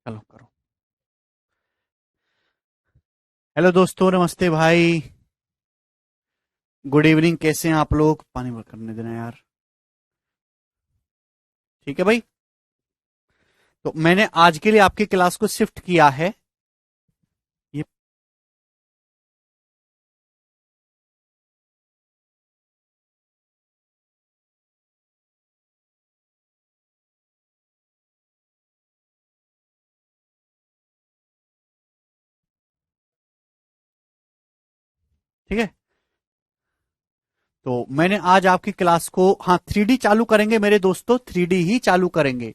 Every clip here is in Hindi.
चलो करो। हेलो दोस्तों, नमस्ते भाई। Good evening. कैसे हैं आप लोग? पानी भर करने देना यार। ठीक है भाई। तो मैंने आज के लिए आपकी क्लास को शिफ्ट किया है। ये ठीक है। तो मैंने आज आपकी क्लास को, हाँ, 3D चालू करेंगे मेरे दोस्तों, 3D ही चालू करेंगे।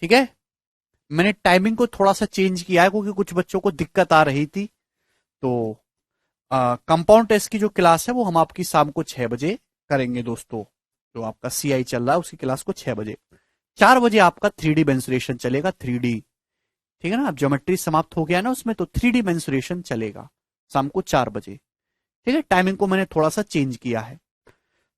ठीक है। मैंने टाइमिंग को थोड़ा सा चेंज किया है क्योंकि कुछ बच्चों को दिक्कत आ रही थी। तो कंपाउंड टेस्ट की जो क्लास है वो हम आपकी शाम को 6 बजे करेंगे दोस्तों। जो आपका सीआई चल रहा है उसकी क्लास को 6 बजे। 4 बजे आपका 3D मेंसुरेशन चलेगा, 3D। ठीक है ना? अब ज्योमेट्री समाप्त हो गया ना उसमें, तो 3D मेंसुरेशन चलेगा शाम को 4 बजे। ठीक है। टाइमिंग को मैंने थोड़ा सा चेंज किया है।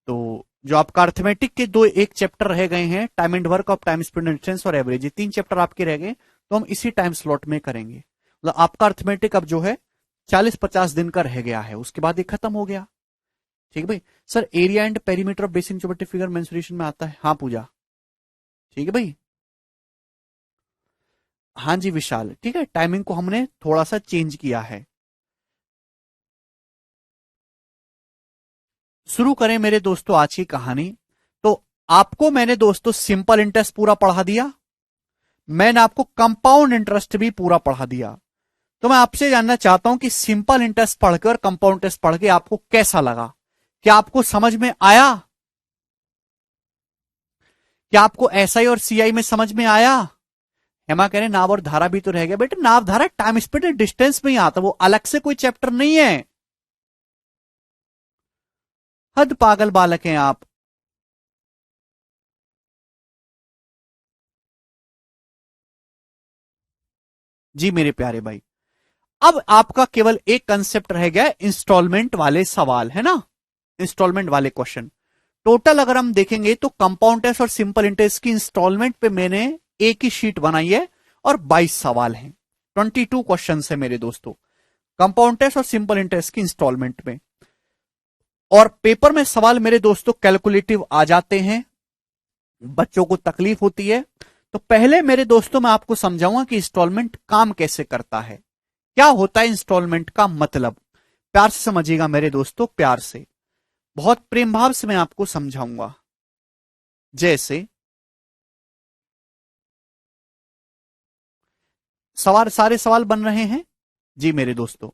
तो जो आपका अर्थमेटिक के दो एक चैप्टर रह गए हैं, time and work of time speed distance और एवरेज, ये 3 चैप्टर आपके रह गए। तो हम इसी टाइम स्लॉट में करेंगे। मतलब आपका अर्थमेटिक अब जो है 40-50 दिन का रह गया है, उसके बाद ये खत्म हो गया। ठीक है भाई। Sir, area and perimeter of basic geometry figure mensuration में आता है? हाँ पूजा। ठीक है भाई। हाँ जी विशाल। ठीक है, टाइमिंग को हमने थोड़ा सा चेंज किया है। शुरू करें मेरे दोस्तों आज की कहानी। तो आपको मैंने दोस्तों सिंपल इंटरेस्ट पूरा पढ़ा दिया। मैंने आपको कंपाउंड इंटरेस्ट भी पूरा पढ़ा दिया। तो मैं आपसे जानना चाहता हूं कि सिंपल इंटरेस्ट पढ़कर कंपाउंड इंटरेस्ट पढ़ के आपको कैसा लगा? क्या आपको समझ में आया? क्या आपको एसआई और सीआई में समझ में आया? हेमा कह रहे नाव और धारा भी तो रह गया। बेटे, नाव धारा टाइम स्पीड एंड डिस्टेंस में ही आता, वो अलग से कोई चैप्टर नहीं है। हद पागल बालक हैं आप। जी मेरे प्यारे भाई। अब आपका केवल एक कंसेप्ट रह गया, इंस्टॉलमेंट वाले सवाल, है ना? इंस्टॉलमेंट वाले क्वेश्चन। टोटल अगर हम देखेंगे तो कंपाउंड टेस्ट और सिंपल इंटरेस्ट की इंस्टॉलमेंट पे मैंने एक ही शीट बनाई है और 22 सवाल हैं। 22 क्वेश्चन है मेरे दोस्तों, कंपाउंड टेस्ट और सिंपल इंटरेस्ट की इंस्टॉलमेंट में। और पेपर में सवाल मेरे दोस्तों कैलकुलेटिव आ जाते हैं, बच्चों को तकलीफ होती है। तो पहले मेरे दोस्तों मैं आपको समझाऊंगा कि इंस्टॉलमेंट काम कैसे करता है, क्या होता है इंस्टॉलमेंट का मतलब। प्यार से समझिएगा मेरे दोस्तों, प्यार से, बहुत प्रेम भाव से मैं आपको समझाऊंगा। जैसे सवाल, सारे सवाल बन रहे हैं। जी मेरे दोस्तों,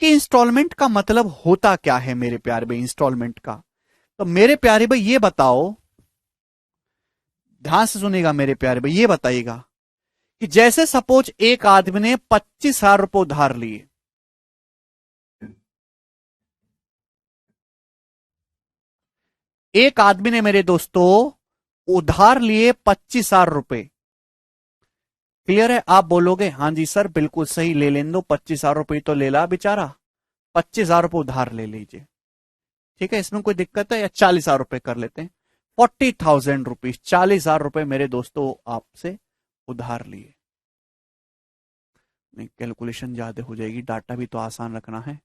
कि इंस्टॉलमेंट का मतलब होता क्या है मेरे प्यारे भाई, इंस्टॉलमेंट का। तो मेरे प्यारे भाई ये बताओ, ध्यान से सुनेगा मेरे प्यारे भाई, ये बताइएगा कि जैसे सपोज एक आदमी ने 25,000 रुपए उधार लिए। एक आदमी ने मेरे दोस्तों उधार लिए 25,000 रुपए। क्लियर है? आप बोलोगे हाँ जी सर बिल्कुल सही, ले लेने दो, 25,000 रुपए तो ले ला बेचारा, 25,000 रुपए उधार ले लीजिए। ठीक है, इसमें कोई दिक्कत है? या 40,000 रुपए कर लेते हैं, 40,000 रुपीज, 40,000 रुपए मेरे दोस्तों आपसे उधार लिए। नहीं, कैलकुलेशन ज्यादा हो जाएगी, डाटा भी तो आसान रखना है।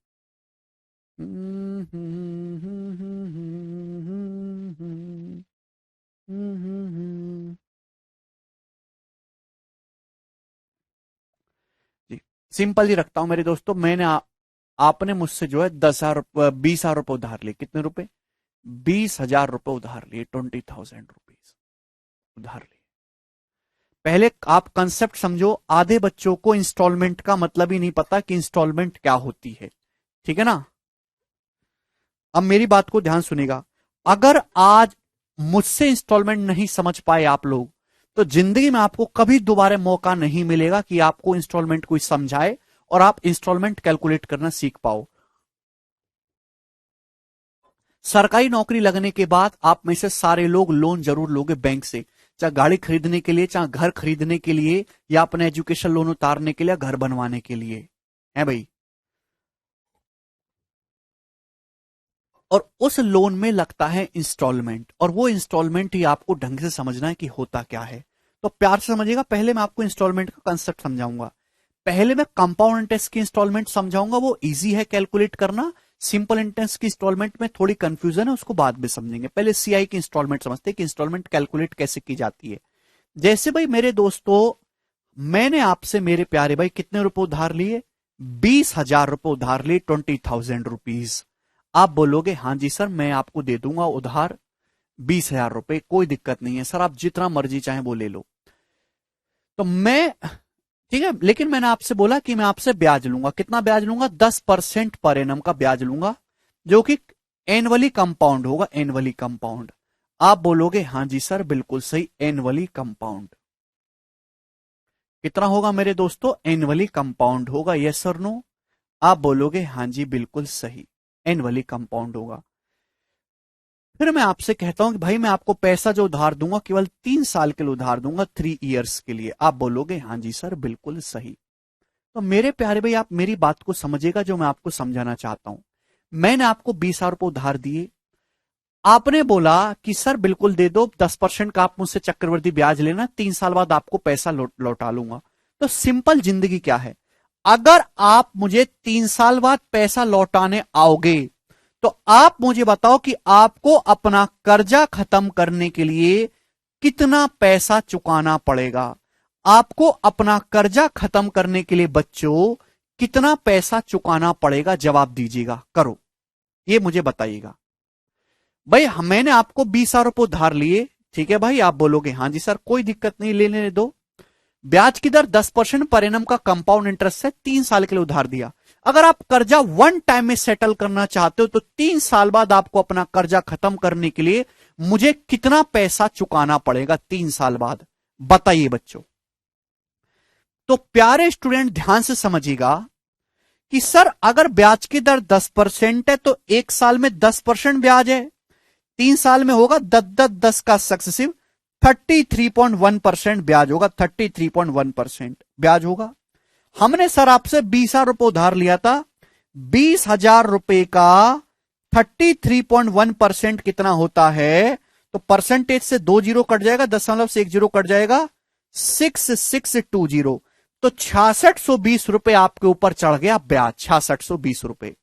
जी, सिंपल ही रखता हूं मेरे दोस्तों। आपने मुझसे जो है 10,000, 20,000 रुपए उधार लिए। कितने रुपए? 20,000 रुपए उधार लिए, 20,000 रुपीज उधार लिए। पहले आप कंसेप्ट समझो, आधे बच्चों को इंस्टॉलमेंट का मतलब ही नहीं पता कि इंस्टॉलमेंट क्या होती है। ठीक है ना? अब मेरी बात को ध्यान सुनेगा। अगर आज मुझसे इंस्टॉलमेंट नहीं समझ पाए आप लोग, तो जिंदगी में आपको कभी दोबारा मौका नहीं मिलेगा कि आपको इंस्टॉलमेंट कोई समझाए और आप इंस्टॉलमेंट कैलकुलेट करना सीख पाओ। सरकारी नौकरी लगने के बाद आप में से सारे लोग लोन जरूर लोगे बैंक से, चाहे गाड़ी खरीदने के लिए, चाहे घर खरीदने के लिए, या अपने एजुकेशन लोन उतारने के लिए, घर बनवाने के लिए, है भाई। और उस लोन में लगता है इंस्टॉलमेंट, और वो इंस्टॉलमेंट ही आपको ढंग से समझना है कि होता क्या है। तो प्यार से समझिएगा, पहले मैं आपको इंस्टॉलमेंट का कंसेप्ट समझाऊंगा। पहले मैं कंपाउंड इंटरेस्ट की इंस्टॉलमेंट समझाऊंगा, वो इजी है कैलकुलेट करना। सिंपल इंटरेस्ट की इंस्टॉलमेंट में थोड़ी कंफ्यूजन है, उसको बाद में समझेंगे। पहले सीआई की इंस्टॉलमेंट समझते हैं कि इंस्टॉलमेंट कैलकुलेट कैसे की जाती है। जैसे भाई मेरे दोस्तों, मैंने आपसे मेरे प्यारे भाई कितने रुपए उधार लिए? 20,000 रुपए उधार लिए, 20,000 रुपीज। आप बोलोगे हाँ जी सर मैं आपको दे दूंगा उधार 20,000 रुपए, कोई दिक्कत नहीं है सर, आप जितना मर्जी चाहे वो ले लो। तो मैं, ठीक है, लेकिन मैंने आपसे बोला कि मैं आपसे ब्याज लूंगा। कितना ब्याज लूंगा? 10% पर एनम का ब्याज लूंगा, जो कि एनुअली कंपाउंड होगा, एनुअली कंपाउंड। आप बोलोगे हाँ जी सर बिल्कुल सही, एनुअली कंपाउंड। कितना होगा मेरे दोस्तों? एनुअली कंपाउंड होगा, यस सर नो? आप बोलोगे हाँ जी बिल्कुल सही, एनुअली कंपाउंड होगा। फिर मैं आपसे कहता हूं कि भाई मैं आपको पैसा जो उधार दूंगा केवल 3 साल के लिए उधार दूंगा, 3 इयर्स के लिए। आप बोलोगे हाँ जी सर बिल्कुल सही। तो मेरे प्यारे भाई आप मेरी बात को समझिएगा, जो मैं आपको समझाना चाहता हूं। मैंने आपको 20,000 रुपए उधार दिए, आपने बोला कि सर बिल्कुल दे दो, 10% का आप मुझसे चक्रवृद्धि ब्याज लेना, 3 साल बाद आपको पैसा लौटा लूंगा। तो सिंपल जिंदगी क्या है, अगर आप मुझे 3 साल बाद पैसा लौटाने आओगे तो आप मुझे बताओ कि आपको अपना कर्जा खत्म करने के लिए कितना पैसा चुकाना पड़ेगा। आपको अपना कर्जा खत्म करने के लिए बच्चों कितना पैसा चुकाना पड़ेगा? जवाब दीजिएगा, करो, ये मुझे बताइएगा। भाई मैंने आपको 20,000 रुपए उधार लिए, ठीक है भाई, आप बोलोगे हाँ जी सर कोई दिक्कत नहीं, लेने दो। ब्याज की दर 10% पर एनम का कंपाउंड इंटरेस्ट है, 3 साल के लिए उधार दिया। अगर आप कर्जा वन टाइम में सेटल करना चाहते हो तो 3 साल बाद आपको अपना कर्जा खत्म करने के लिए मुझे कितना पैसा चुकाना पड़ेगा 3 साल बाद? बताइए बच्चों। तो प्यारे स्टूडेंट ध्यान से समझिएगा कि सर अगर ब्याज की दर 10% है तो 1 साल में 10% ब्याज है, 3 साल में होगा 10 का सक्सेसिव 33.1% ब्याज होगा, 33.1% ब्याज होगा। हमने सर आपसे 20,000 रुपए उधार लिया था, 20,000 रुपए का 33.1% कितना होता है? तो परसेंटेज से 2 जीरो कट जाएगा, दशमलव से 1 जीरो कट जाएगा, 6620। तो 6620 रुपए आपके ऊपर चढ़ गया ब्याज, 6620 रुपए।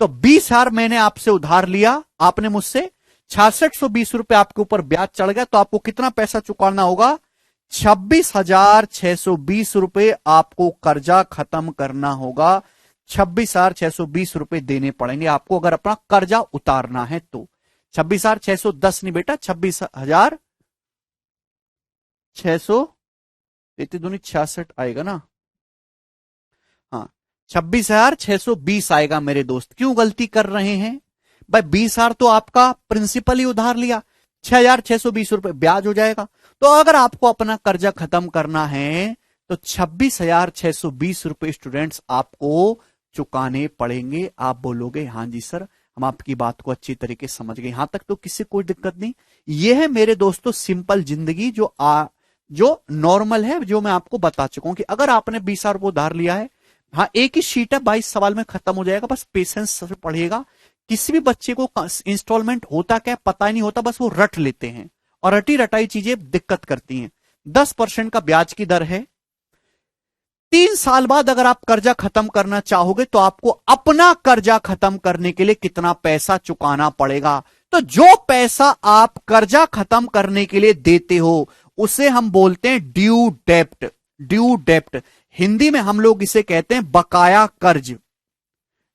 तो 20,000 मैंने आपसे उधार लिया, आपने मुझसे 6620 रुपए आपके ऊपर ब्याज चढ़ गया, तो आपको कितना पैसा चुकाना होगा? 26,620 रुपए आपको कर्जा खत्म करना होगा। 26,620 रुपए देने पड़ेंगे आपको अगर अपना कर्जा उतारना है तो। 26,610 नहीं बेटा, 26,600, 66 आएगा ना, हाँ 26,620 आएगा मेरे दोस्त। क्यों गलती कर रहे हैं भाई? 20,000 तो आपका प्रिंसिपल ही उधार लिया, 6,620 रुपए ब्याज हो जाएगा। तो अगर आपको अपना कर्जा खत्म करना है तो 26,620 रुपए स्टूडेंट्स आपको चुकाने पड़ेंगे। आप बोलोगे हाँ जी सर, हम आपकी बात को अच्छी तरीके से समझ गए, यहां तक तो किसी कोई दिक्कत नहीं। यह है मेरे दोस्तों सिंपल जिंदगी, जो नॉर्मल है, जो मैं आपको बता चुका हूं कि अगर आपने 20,000 रुपए उधार लिया है, हाँ एक ही शीट है, 22 सवाल में खत्म हो जाएगा, बस पेशेंस से पढ़िएगा। किसी भी बच्चे को इंस्टॉलमेंट होता क्या पता ही नहीं होता, बस वो रट लेते हैं और रटी रटाई चीजें दिक्कत करती हैं। 10% का ब्याज की दर है। 3 साल बाद अगर आप कर्जा खत्म करना चाहोगे तो आपको अपना कर्जा खत्म करने के लिए कितना पैसा चुकाना पड़ेगा? तो जो पैसा आप कर्जा खत्म करने के लिए देते हो उसे हम बोलते हैं ड्यू डेप्ट। ड्यू डेप्ट हिंदी में हम लोग इसे कहते हैं बकाया कर्ज।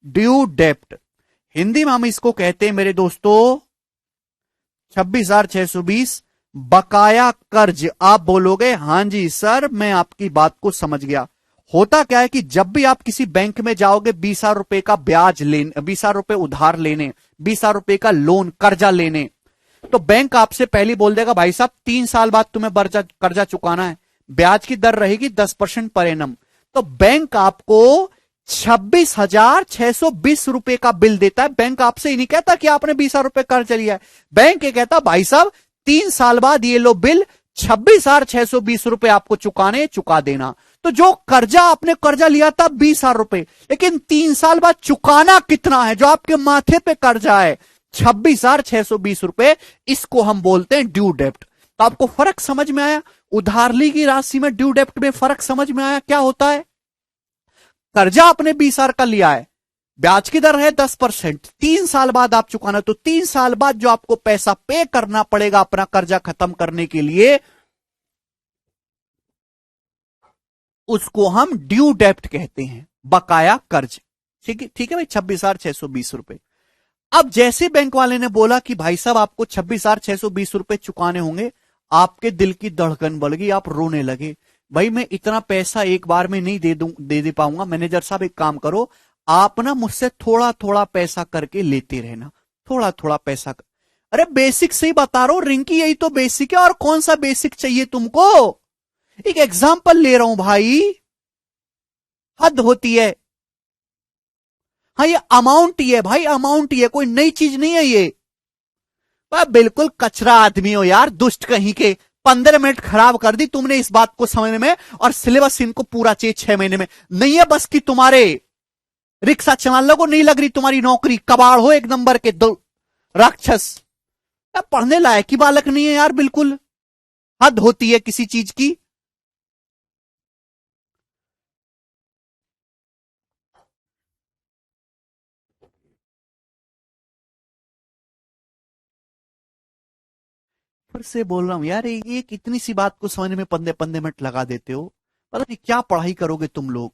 ड्यू डेप्ट हिंदी में हम इसको कहते हैं मेरे दोस्तों 26,620 बकाया कर्ज। आप बोलोगे हाँ जी सर मैं आपकी बात को समझ गया। होता क्या है कि जब भी आप किसी बैंक में जाओगे 20,000 रुपए का ब्याज लेने, 20,000 रुपए उधार लेने, 20,000 रुपए का लोन कर्जा लेने, तो बैंक आपसे पहले बोल देगा भाई साहब 3 साल बाद तुम्हें कर्जा चुकाना है, ब्याज की दर रहेगी 10% पर एनम। तो बैंक आपको 26,620 रुपए का बिल देता है। बैंक आपसे ही नहीं कहता कि आपने 20,000 रुपए कर्ज लिया है, बैंक ये कहता भाई साहब 3 साल बाद ये लो बिल, 26,620 रुपए आपको चुका देना। तो जो कर्जा आपने कर्जा लिया था 20,000 रुपए, लेकिन 3 साल बाद चुकाना कितना है? जो आपके माथे पे कर्जा है 26,620 रुपए, इसको हम बोलते हैं ड्यू डेप्ट। तो आपको फर्क समझ में आया? उधार ली की राशि में ड्यू डेप्ट में फर्क समझ में आया क्या होता है? कर्जा आपने 20,000 का लिया है, ब्याज की दर है 10%, 3 साल बाद आप चुकाना, तो 3 साल बाद जो आपको पैसा पे करना पड़ेगा अपना कर्जा खत्म करने के लिए, उसको हम ड्यू डेप्ट कहते हैं, बकाया कर्ज। ठीक है, ठीक है भाई, 26,620 रुपए। अब जैसे बैंक वाले ने बोला कि भाई साहब आपको 26,620 रुपए चुकाने होंगे, आपके दिल की धड़कन बढ़ गई, आप रोने लगे। भाई मैं इतना पैसा एक बार में नहीं दे पाऊंगा, मैनेजर साहब एक काम करो, आप ना मुझसे थोड़ा थोड़ा पैसा करके लेते रहना, थोड़ा थोड़ा पैसा अरे बेसिक से ही बता रहा हूं रिंकी, यही तो बेसिक है, और कौन सा बेसिक चाहिए तुमको? एक एग्जाम्पल ले रहा हूं भाई, हद होती है। हाँ ये अमाउंट ही है भाई, अमाउंट ही है, कोई नई चीज नहीं है ये। बिल्कुल कचरा आदमी हो यार, दुष्ट कहीं के। 15 मिनट खराब कर दी तुमने इस बात को समझने में, और सिलेबस इनको पूरा चाहिए 6 महीने में। नहीं है बस कि तुम्हारे, रिक्शा चलाने को नहीं लग रही तुम्हारी नौकरी, कबाड़ हो एक नंबर के, दो राक्षस। पढ़ने लायक ही बालक नहीं है यार, बिल्कुल हद होती है किसी चीज की। फिर से बोल रहा हूं यार, ये कितनी सी बात को समझने में 15 मिनट लगा देते हो, पता नहीं क्या पढ़ाई करोगे तुम लोग।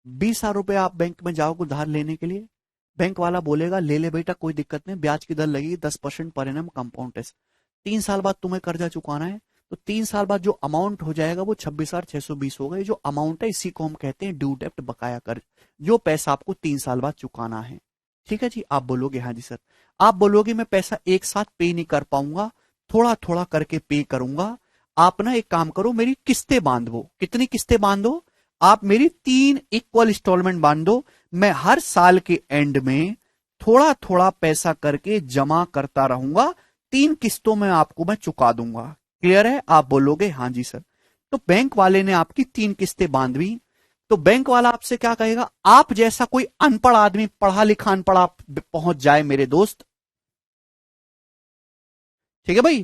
20,000 रुपए आप बैंक में जाओगे उधार लेने के लिए, बैंक वाला बोलेगा ले ले बेटा कोई दिक्कत नहीं, ब्याज की दर लगेगी 10% पर एनम कंपाउंड टेस्ट। 3 साल बाद तुम्हें कर्जा चुकाना है, तो 3 साल बाद जो अमाउंट हो जाएगा वो 26,620 होगा। ये जो अमाउंट है इसी को हम कहते हैं ड्यू डेप्ट, बकाया कर्ज, जो पैसा आपको 3 साल बाद चुकाना है। ठीक है जी, आप बोलोगे हाँ जी सर। आप बोलोगे मैं पैसा एक साथ पे नहीं कर पाऊंगा, थोड़ा थोड़ा करके पे करूंगा। आप ना एक काम करो, मेरी किस्तें बांधो। कितनी किस्तें बांधो? आप मेरी 3 इक्वल इंस्टॉलमेंट बांधो, मैं हर साल के एंड में थोड़ा थोड़ा पैसा करके जमा करता रहूंगा, 3 किस्तों में आपको मैं चुका दूंगा। क्लियर है? आप बोलोगे हाँ जी सर। तो बैंक वाले ने आपकी 3 किस्तें बांधवी, तो बैंक वाला आपसे क्या कहेगा? आप जैसा कोई अनपढ़ आदमी, पढ़ा लिखा अनपढ़ आप पहुंच जाए मेरे दोस्त, ठीक है भाई,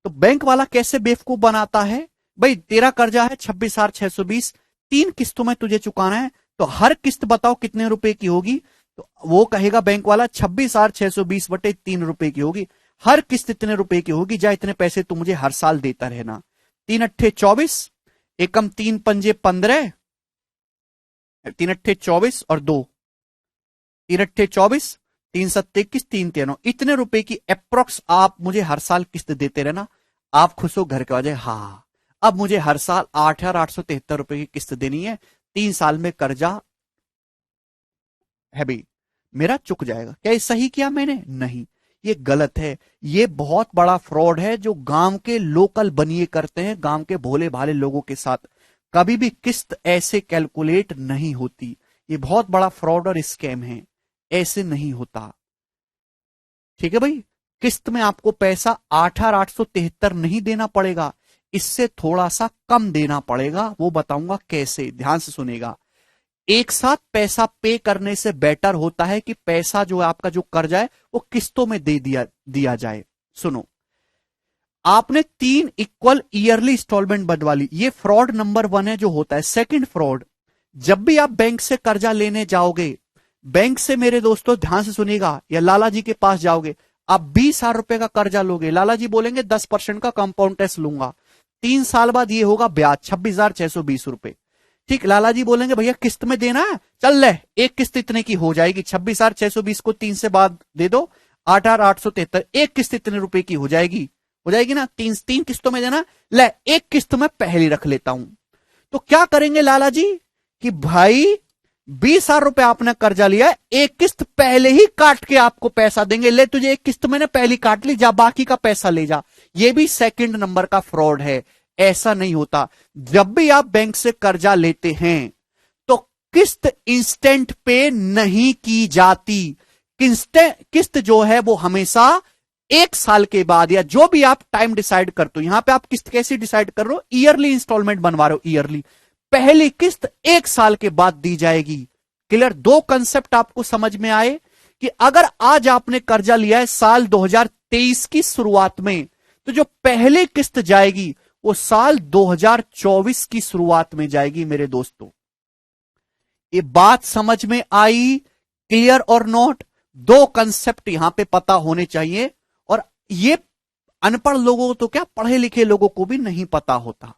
तो बैंक वाला कैसे बेवकूफ बनाता है? भाई तेरा कर्जा है 26,620, 3 किस्तों में तुझे चुकाना है, तो हर किस्त बताओ कितने रुपए की होगी? तो वो कहेगा बैंक वाला 26,620/3 रुपए की होगी। हर किस्त इतने रुपए की होगी, जा इतने पैसे तू मुझे हर साल देता रहना। 3 अट्ठे 24, एकम 3 पंजे 15, 3 अट्ठे 24 और 2, 3 अट्ठे 24, 3 सत्ते 21, 3 तेनो, इतने रुपए की अप्रोक्स आप मुझे हर साल किस्त देते रहना। आप खुश हो, घर के वजह हाँ, अब मुझे हर साल 8,873 रुपए की किस्त देनी है, 3 साल में कर्जा है भाई मेरा चुक जाएगा। क्या ये सही किया मैंने? नहीं, ये गलत है। ये बहुत बड़ा फ्रॉड है जो गांव के लोकल बनिए करते हैं, गांव के भोले भाले लोगों के साथ। कभी भी किस्त ऐसे कैलकुलेट नहीं होती, ये बहुत बड़ा फ्रॉड और स्कैम है, ऐसे नहीं होता। ठीक है भाई, किस्त में आपको पैसा 8,873 नहीं देना पड़ेगा, इससे थोड़ा सा कम देना पड़ेगा, वो बताऊंगा कैसे, ध्यान से सुनेगा। एक साथ पैसा पे करने से बेटर होता है कि पैसा जो आपका जो कर्जा है वो किस्तों में दे दिया जाए। सुनो, आपने 3 इक्वल ईयरली इंस्टॉलमेंट बनवा ली, ये फ्रॉड नंबर 1 है जो होता है। सेकंड फ्रॉड, जब भी आप बैंक से कर्जा लेने जाओगे, बैंक से मेरे दोस्तों ध्यान से सुनिएगा, या लाला जी के पास जाओगे, आप 20,000 रुपए का कर्जा लोगे, लाला जी बोलेंगे 10% का कंपाउंड टेस्ट लूंगा, 3 साल बाद ये होगा ब्याज 26,620 रुपए। ठीक, लाला जी बोलेंगे भैया किस्त में देना है, चल ले एक किस्त इतने की हो जाएगी, 26,620 को 3 से बाद दे दो, 8,873, एक किस्त इतने रुपए की हो जाएगी ना, तीन किस्तों में देना, ले एक किस्त में पहली रख लेता हूं। तो क्या करेंगे लाला जी कि भाई 20,000 रुपए आपने कर्जा लिया है, एक किस्त पहले ही काट के आपको पैसा देंगे, ले तुझे एक किस्त मैंने पहली काट ली, जा बाकी का पैसा ले जा। ये भी सेकंड नंबर का फ्रॉड है, ऐसा नहीं होता। जब भी आप बैंक से कर्जा लेते हैं तो किस्त इंस्टेंट पे नहीं की जाती, किस्त जो है वो हमेशा 1 साल के बाद, या जो भी आप टाइम डिसाइड करते हो, यहां पे आप किस्त कैसी डिसाइड कर रहे हो, ईयरली इंस्टॉलमेंट बनवा रहे हो, ईयरली, पहली किस्त 1 साल के बाद दी जाएगी। क्लियर? 2 कंसेप्ट आपको समझ में आए कि अगर आज आपने कर्जा लिया है साल 2023 की शुरुआत में, तो जो पहली किस्त जाएगी वो साल 2024 की शुरुआत में जाएगी मेरे दोस्तों। ये बात समझ में आई? क्लियर और नॉट? दो कंसेप्ट यहां पे पता होने चाहिए, और ये अनपढ़ लोगों को तो क्या, पढ़े लिखे लोगों को भी नहीं पता होता।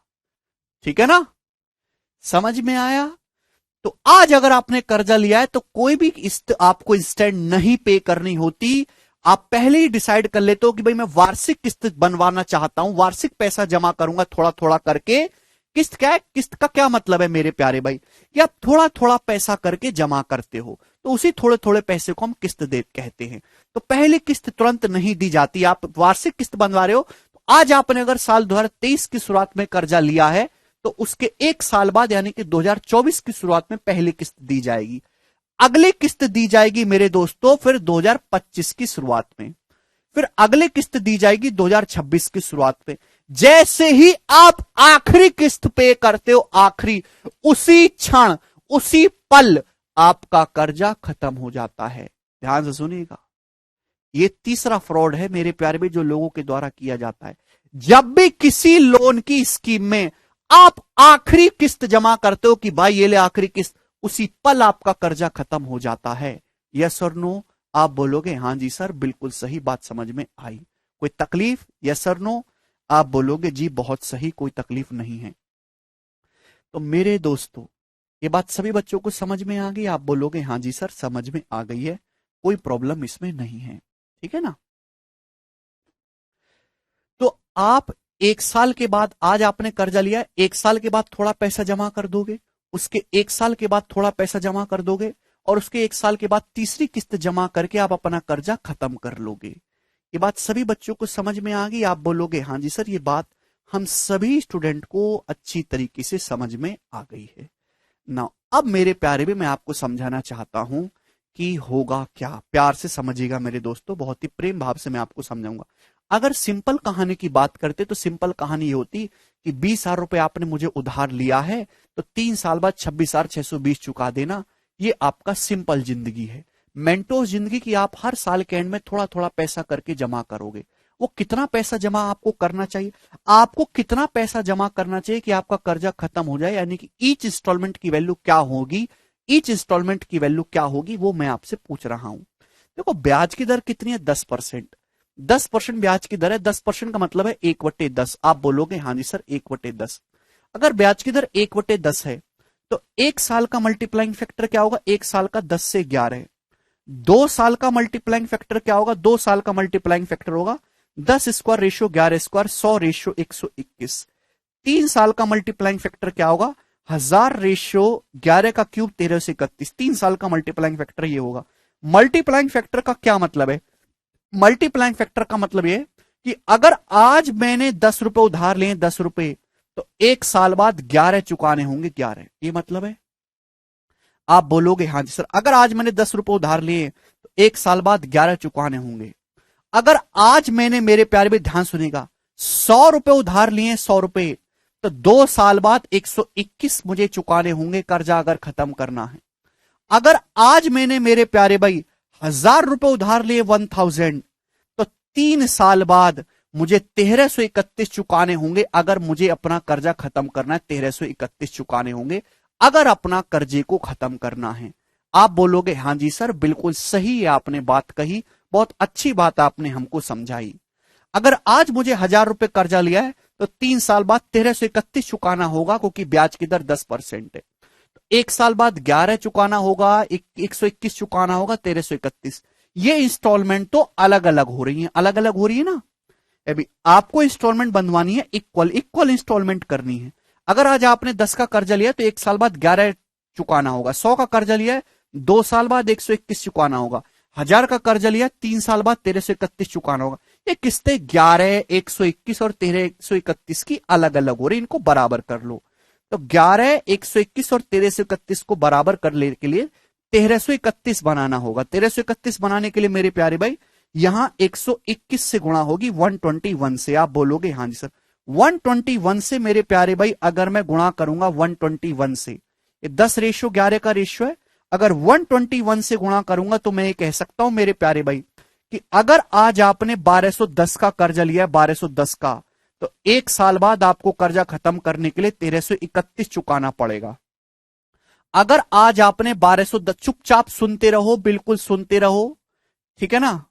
ठीक है ना? समझ में आया? तो आज अगर आपने कर्जा लिया है तो कोई भी आपको इंस्टेंट नहीं पे करनी होती। आप पहले ही डिसाइड कर लेते हो कि भाई मैं वार्षिक किस्त बनवाना चाहता हूं, वार्षिक पैसा जमा करूंगा थोड़ा थोड़ा करके। किस्त क्या है? किस्त का क्या मतलब है मेरे प्यारे भाई? कि आप थोड़ा थोड़ा पैसा करके जमा करते हो, तो उसी थोड़े थोड़े पैसे को हम किस्त दे कहते हैं। तो पहली किस्त तुरंत नहीं दी जाती, आप वार्षिक किस्त बनवा रहे हो। तो आज आपने अगर साल 2023 की शुरुआत में कर्जा लिया है तो उसके एक साल बाद यानी कि 2024 की शुरुआत में पहली किस्त दी जाएगी। अगली किस्त दी जाएगी मेरे दोस्तों फिर 2025 की शुरुआत में, फिर अगली किस्त दी जाएगी 2026 की शुरुआत में। जैसे ही आप आखिरी किस्त पे करते हो, आखिरी, उसी क्षण उसी पल आपका कर्जा खत्म हो जाता है। ध्यान से सुनिएगा, ये तीसरा फ्रॉड है मेरे प्यारे भाई जो लोगों के द्वारा किया जाता है। जब भी किसी लोन की स्कीम में आप आखिरी किस्त जमा करते हो कि भाई ये ले आखिरी किस्त, उसी पल आपका कर्जा खत्म हो जाता है। यस और नो? आप बोलोगे हां जी सर, बिल्कुल सही बात समझ में आई। कोई तकलीफ? यस और नो? आप बोलोगे जी बहुत सही, कोई तकलीफ नहीं है। तो मेरे दोस्तों, ये बात सभी बच्चों को समझ में आ गई? आप बोलोगे हां जी सर समझ में आ गई है, कोई प्रॉब्लम इसमें नहीं है। ठीक है ना? तो आप एक साल के बाद, आज आपने कर्जा लिया, एक साल के बाद थोड़ा पैसा जमा कर दोगे, उसके एक साल के बाद थोड़ा पैसा जमा कर दोगे, और उसके एक साल के बाद तीसरी किस्त जमा करके आप अपना कर्जा खत्म कर लोगे। ये बात सभी बच्चों को समझ में आ गई? आप बोलोगे हाँ जी सर, ये बात हम सभी स्टूडेंट को अच्छी तरीके से समझ में आ गई है ना। अब मेरे प्यारे भी मैं आपको समझाना चाहता हूं कि होगा क्या। प्यार से समझिएगा मेरे दोस्तों, बहुत ही प्रेम भाव से मैं आपको समझाऊंगा। अगर सिंपल कहानी की बात करते तो सिंपल कहानी ये होती कि 20,000 रुपए आपने मुझे उधार लिया है, तो 3 साल बाद 26,620 चुका देना। ये आपका सिंपल जिंदगी है। मेंटोस जिंदगी की आप हर साल के एंड में थोड़ा थोड़ा पैसा करके जमा करोगे। वो कितना पैसा जमा आपको करना चाहिए? आपको कितना पैसा जमा करना चाहिए कि आपका कर्जा खत्म हो जाए, यानी कि ईच इंस्टॉलमेंट की वैल्यू क्या होगी, ईच इंस्टॉलमेंट की वैल्यू क्या होगी, वो मैं आपसे पूछ रहा हूं। देखो ब्याज की दर कितनी है? 10%। 10% ब्याज की दर है। 10% का मतलब है 1/10। आप बोलोगे हाँ जी सर 1/10। अगर ब्याज की दर 1/10 है तो एक साल का मल्टीप्लाइंग फैक्टर क्या होगा? एक साल का 10 से 11। 2 साल का मल्टीप्लाइंग फैक्टर क्या होगा? 2 साल का मल्टीप्लाइंग फैक्टर होगा 10 स्क्वायर रेशियो 11 स्क्वायर 100 रेशियो 121। 3 साल का मल्टीप्लाइंग फैक्टर क्या होगा? 1000 रेशियो 11 का क्यूब 1331। 3 साल का मल्टीप्लाइंग फैक्टर ये होगा। मल्टीप्लाइंग फैक्टर का क्या मतलब है? मल्टीप्लाइंग फैक्टर का मतलब ये कि अगर आज मैंने 10 रुपए उधार लिए 10 रुपए, तो एक साल बाद 11 चुकाने होंगे 11। ये मतलब है? आप बोलोगे हाँ जी सर, अगर आज मैंने 10 रुपए उधार लिए तो एक साल बाद 11 चुकाने होंगे। अगर आज मैंने, मेरे प्यारे भी ध्यान सुनेगा, 100 रुपए उधार लिए 100 रुपए, तो 2 साल बाद 121 मुझे चुकाने होंगे कर्जा अगर खत्म करना है। अगर आज मैंने मेरे प्यारे भाई 1000 रुपए उधार लिए 1000, तो 3 साल बाद मुझे 1331 चुकाने होंगे अगर मुझे अपना कर्जा खत्म करना है। 1331 चुकाने होंगे अगर अपना कर्जे को खत्म करना है। आप बोलोगे हां जी सर बिल्कुल सही है आपने बात कही, बहुत अच्छी बात आपने हमको समझाई। अगर आज मुझे 1000 रुपए कर्जा लिया है तो 3 साल बाद 1331 चुकाना होगा क्योंकि ब्याज की दर 10% है। एक साल बाद 11 चुकाना होगा, 121 चुकाना होगा, 1331। ये इंस्टॉलमेंट तो अलग अलग हो रही है, अलग अलग हो रही है ना। अभी आपको इंस्टॉलमेंट बनवानी है, इक्वल इक्वल इंस्टॉलमेंट करनी है। अगर आज आपने 10 का कर्जा लिया तो एक साल बाद 11 चुकाना होगा। 100 का कर्जा लिया है 2 साल बाद 121 चुकाना होगा। 1000 का कर्जा लिया 3 साल बाद 1331 चुकाना होगा। ये किस्तें 11, 121 और 1331 की अलग अलग हो रही, इनको बराबर कर लो। तो 11, 121 और 1331 को बराबर करने के लिए 1331 बनाना होगा। 1331 बनाने के लिए मेरे प्यारे भाई यहां 121 से गुणा होगी 121 से। आप बोलोगे हाँ जी सर 121 से मेरे प्यारे भाई अगर मैं गुणा करूंगा 121 से, ये 10 रेशियो 11 का रेशियो है, अगर 121 से गुणा करूंगा तो मैं ये कह सकता हूं मेरे प्यारे भाई कि अगर आज आपने 1210 का कर्जा लिया है, 1210 का, तो एक साल बाद आपको कर्जा खत्म करने के लिए 1331 चुकाना पड़ेगा। अगर आज आपने 1210, चुपचाप सुनते रहो, बिल्कुल सुनते रहो, ठीक है ना,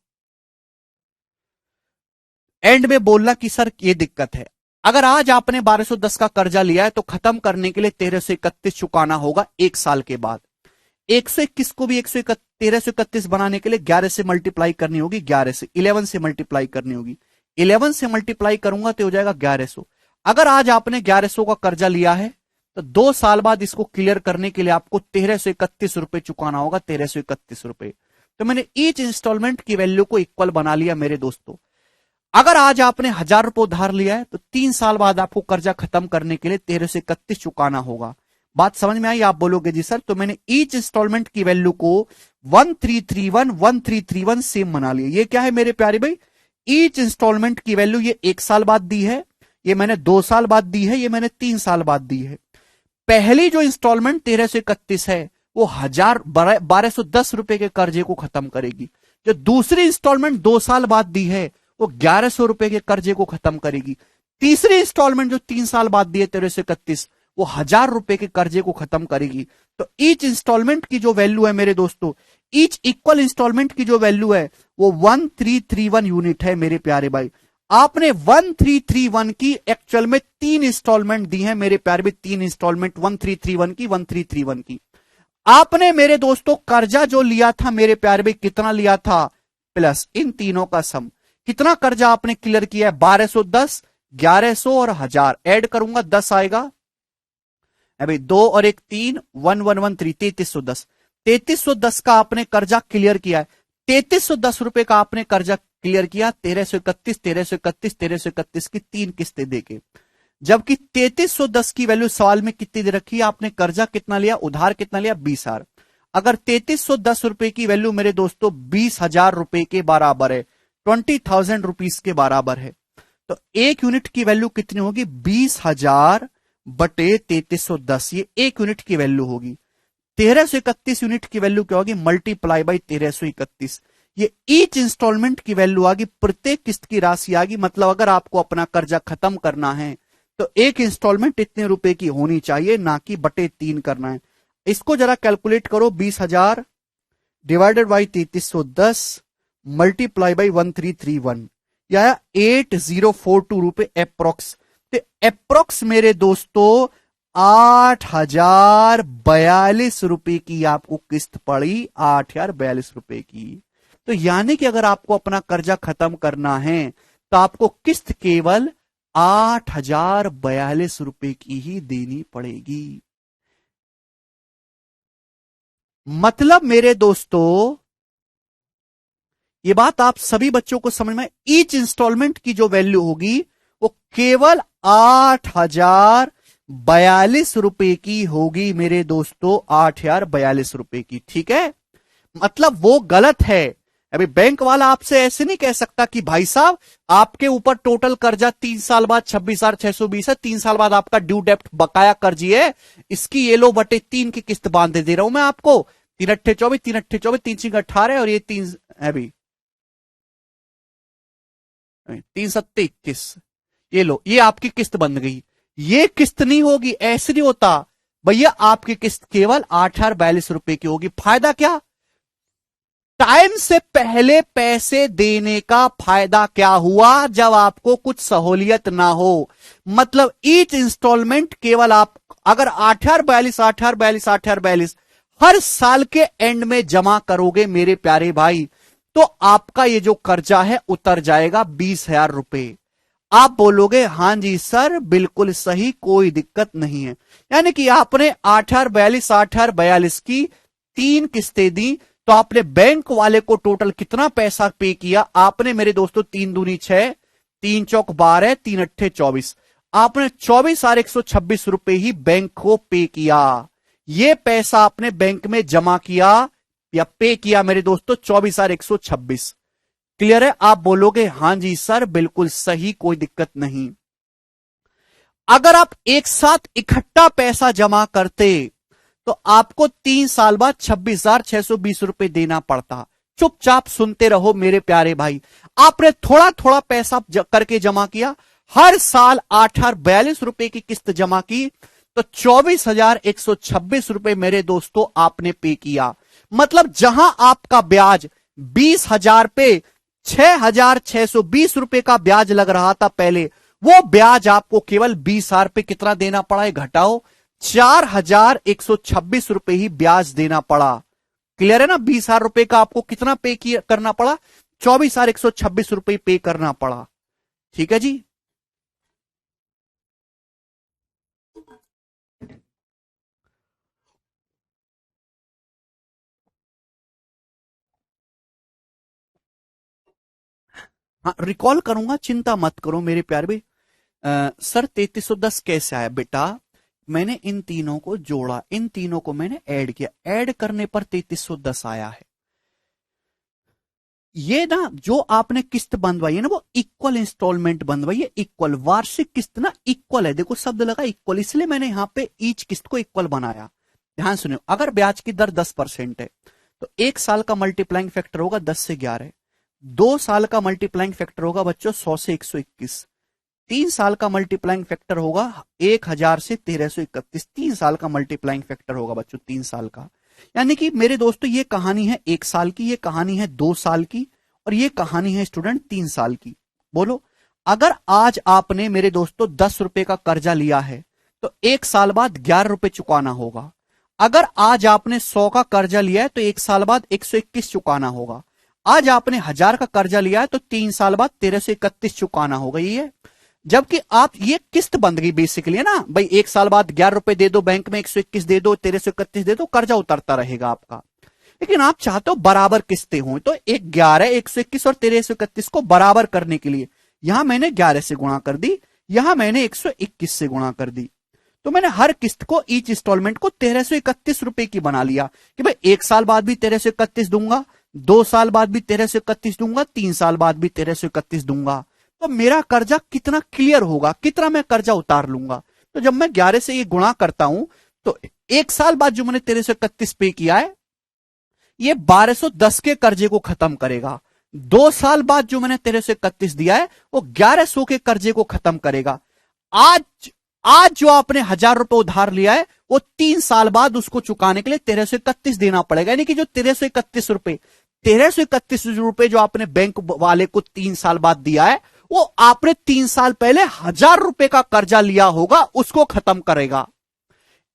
एंड में बोलना कि सर ये दिक्कत है। अगर आज आपने 1210 का कर्जा लिया है तो खत्म करने के लिए 1331 चुकाना होगा एक साल के बाद। 121 को भी 1331 बनाने के लिए 11 से मल्टीप्लाई करनी होगी, 11 से 11 से मल्टीप्लाई करनी होगी, 11 से मल्टीप्लाई करूंगा तो हो जाएगा 1100। अगर आज आपने 1100 का कर्जा लिया है तो 2 साल बाद इसको क्लियर करने के लिए आपको 1331 रुपए चुकाना होगा, 1331 रुपए। तो मैंने ईच इंस्टॉलमेंट की वैल्यू को इक्वल बना लिया मेरे दोस्तों। अगर आज आपने 1000 रुपए उधार लिया है तो 3 साल बाद आपको कर्जा खत्म करने के लिए 1331 चुकाना होगा। बात समझ में आई? आप बोलोगे जी सर, तो मैंने ईच इंस्टॉलमेंट की वैल्यू को 1331 सेम बना लिया। ये क्या है मेरे प्यारे भाई? ईच इंस्टॉलमेंट की वैल्यू ये 1 साल बाद दी है, ये मैंने 2 साल बाद दी है, ये मैंने 3 साल बाद दी है। पहली जो इंस्टॉलमेंट 1331 है वो 1210 रुपए के कर्जे को खत्म करेगी। जो दूसरी इंस्टॉलमेंट 2 साल बाद दी है वो 1100 रुपए के कर्जे को खत्म करेगी। तीसरी इंस्टॉलमेंट जो 3 साल बाद दी है 1331, वो 1000 रुपए के कर्जे को खत्म करेगी। तो ईच इंस्टॉलमेंट की जो वैल्यू है मेरे दोस्तों, ईच इक्वल इंस्टॉलमेंट की जो वैल्यू है वो 1331 यूनिट है मेरे प्यारे भाई। आपने 1331 की एक्चुअल में 3 इंस्टॉलमेंट दी है मेरे प्यारे भाई, 3 इंस्टॉलमेंट 1331 की। आपने मेरे दोस्तों कर्जा जो लिया था मेरे प्यारे भाई, कितना लिया था, प्लस इन तीनों का सम। कितना कर्जा आपने क्लियर किया है? 1210, 1100 और 1000 ऐड करूंगा 10 आएगा। अभी 2 और 1 3, 1113, 3310। 3310 का आपने कर्जा क्लियर किया है। 3310 रुपए का आपने कर्जा क्लियर किया 1331 की 3 किस्तें देके। जबकि 3310 की वैल्यू सवाल में कितनी दे रखी है? आपने कर्जा कितना लिया, उधार कितना लिया? 20,000। अगर 3310 रुपए की वैल्यू मेरे दोस्तों 20,000 रुपए के बराबर है, 20,000 रुपीज के बराबर है, तो एक यूनिट की वैल्यू कितनी होगी? 20,000 बटे 3310, ये एक यूनिट की वैल्यू होगी। 1331 यूनिट की वैल्यू क्या होगी? Multiply by 1331। ये ईच इंस्टॉलमेंट की वैल्यू आ गई, प्रत्येक किस्त की राशि आ गई। मतलब अगर आपको अपना कर्जा खत्म करना है तो एक इंस्टॉलमेंट इतने रुपए की होनी चाहिए, ना कि बटे 3 करना है। इसको जरा कैलकुलेट करो, 20,000 डिवाइडेड बाई 3310 मल्टीप्लाई बाई 1331, या 8042 रुपए अप्रोक्स। तो अप्रोक्स मेरे दोस्तों 8,042 रुपए की आपको किस्त पड़ी, 8,042 रुपए की। तो यानी कि अगर आपको अपना कर्जा खत्म करना है तो आपको किस्त केवल 8,042 रुपए की ही देनी पड़ेगी। मतलब मेरे दोस्तों ये बात आप सभी बच्चों को समझ में, ईच इंस्टॉलमेंट की जो वैल्यू होगी वो केवल 8,042 रुपए की होगी मेरे दोस्तों, 8,042 रुपए की। ठीक है, मतलब वो गलत है। अभी बैंक वाला आपसे ऐसे नहीं कह सकता कि भाई साहब आपके ऊपर टोटल कर्जा 3 साल बाद 26,620 है, 3 साल बाद आपका ड्यू डेप्ट बकाया कर्जी है, इसकी ये लो बटे 3 की किस्त बांध दे रहा हूं मैं आपको। 3 अट्ठे 24, 3 अट्ठे 24, 3 6 18 और ये 3 अभी 3 सत्ते 21, ये लो, ये आपकी किस्त बन गई। ये किस्त नहीं होगी, ऐसे नहीं होता भैया। आपकी किस्त केवल 8,042 रुपए की होगी। फायदा क्या? टाइम से पहले पैसे देने का फायदा क्या हुआ? जब आपको कुछ सहूलियत ना हो। मतलब ईच इंस्टॉलमेंट केवल आप अगर 8,042 हर साल के एंड में जमा करोगे मेरे प्यारे भाई, तो आपका ये जो कर्जा है उतर जाएगा 20,000 रुपए। आप बोलोगे हां जी सर बिल्कुल सही, कोई दिक्कत नहीं है। यानी कि आपने 8,042 की 3 किस्तें दी, तो आपने बैंक वाले को टोटल कितना पैसा पे किया? आपने मेरे दोस्तों 3 दूनी 6, 3 चौक 12, 3 अट्ठे 24, आपने 24,126 रुपए ही बैंक को पे किया। ये पैसा आपने बैंक में जमा किया या पे किया मेरे दोस्तों, 24,126। क्लियर है? आप बोलोगे हां जी सर बिल्कुल सही, कोई दिक्कत नहीं। अगर आप एक साथ इकट्ठा पैसा जमा करते तो आपको 3 साल बाद 26,620 रुपए देना पड़ता। चुपचाप सुनते रहो मेरे प्यारे भाई। आपने थोड़ा थोड़ा पैसा करके जमा किया, हर साल 8,42 रुपए की किस्त जमा की, तो 24,126 रुपए मेरे दोस्तों आपने पे किया। मतलब जहां आपका ब्याज 20,000 पे 6,620 रुपए का ब्याज लग रहा था पहले, वो ब्याज आपको केवल 20,000 पे कितना देना पड़ा है, घटाओ, 4,126 रुपए ही ब्याज देना पड़ा। क्लियर है ना? 20,000 रुपए का आपको कितना पे करना पड़ा, 24,126 रुपए पे करना पड़ा। ठीक है जी। हाँ, रिकॉल करूंगा, चिंता मत करो मेरे प्यारे भाई। सर 3310 कैसे आया बेटा? मैंने इन तीनों को जोड़ा, इन तीनों को मैंने ऐड किया, ऐड करने पर 3310 आया है। ये ना जो आपने किस्त बंधवाई है ना, वो इक्वल इंस्टॉलमेंट बंधवाई है, इक्वल वार्षिक किस्त ना इक्वल है। देखो शब्द लगा इक्वल, इसलिए मैंने यहां पे ईच किस्त को इक्वल बनाया। ध्यान सुनियो, अगर ब्याज की दर 10% है तो एक साल का मल्टीप्लाइंग फैक्टर होगा 10 से 11, 2 साल का मल्टीप्लाइंग फैक्टर होगा बच्चों 100 से 121, 3 साल का मल्टीप्लाइंग फैक्टर होगा 1,000 से 1,331, 3 साल का मल्टीप्लाइंग फैक्टर होगा बच्चों 3 साल का। यानी कि मेरे दोस्तों ये कहानी है 1 साल की, ये कहानी है 2 साल की, और ये कहानी है स्टूडेंट 3 साल की। बोलो, अगर आज आपने मेरे दोस्तों 10 रुपए का कर्जा लिया है तो 1 साल बाद 11 रुपए चुकाना होगा। अगर आज आपने 100 का कर्जा लिया है तो 1 साल बाद 121 चुकाना होगा। आज आपने 1,000 का कर्जा लिया है तो 3 साल बाद 1,331 चुकाना होगा। ये है, जबकि आप ये किस्त बंद गई बेसिकली, है ना भाई, 1 साल बाद 11 रुपए दे दो बैंक में, 121 दे दो, 1,331 दे दो, कर्जा उतरता रहेगा आपका। लेकिन आप चाहते हो बराबर किस्तें हों, तो एक 11, 121 और 1,331 को बराबर करने के लिए यहां मैंने 11 से गुणा कर दी, यहां मैंने 121 से गुणा कर दी। तो मैंने हर किस्त को, ईच इंस्टॉलमेंट को 1,331 रुपए की बना लिया कि भाई 1 साल बाद भी 1,331 दूंगा, 2 साल बाद भी 1,331 दूंगा, 3 साल बाद भी 1,331 दूंगा। तो मेरा कर्जा कितना क्लियर होगा, कितना मैं कर्जा उतार लूंगा। तो जब मैं 11 से ये गुणा करता हूं तो 1 साल बाद जो मैंने 1,331 पे किया है ये 1,210 के कर्जे को खत्म करेगा। 2 साल बाद जो मैंने 1,331 दिया है वो 1,100 के कर्जे को खत्म करेगा। आज आज जो आपने 1,000 रुपए उधार लिया है वो 3 साल बाद उसको चुकाने के लिए 1,331 देना पड़ेगा। यानी कि जो 1,331 रुपए जो आपने बैंक वाले को 3 साल बाद दिया है, वो आपने 3 साल पहले 1,000 रुपए का कर्जा लिया होगा उसको खत्म करेगा।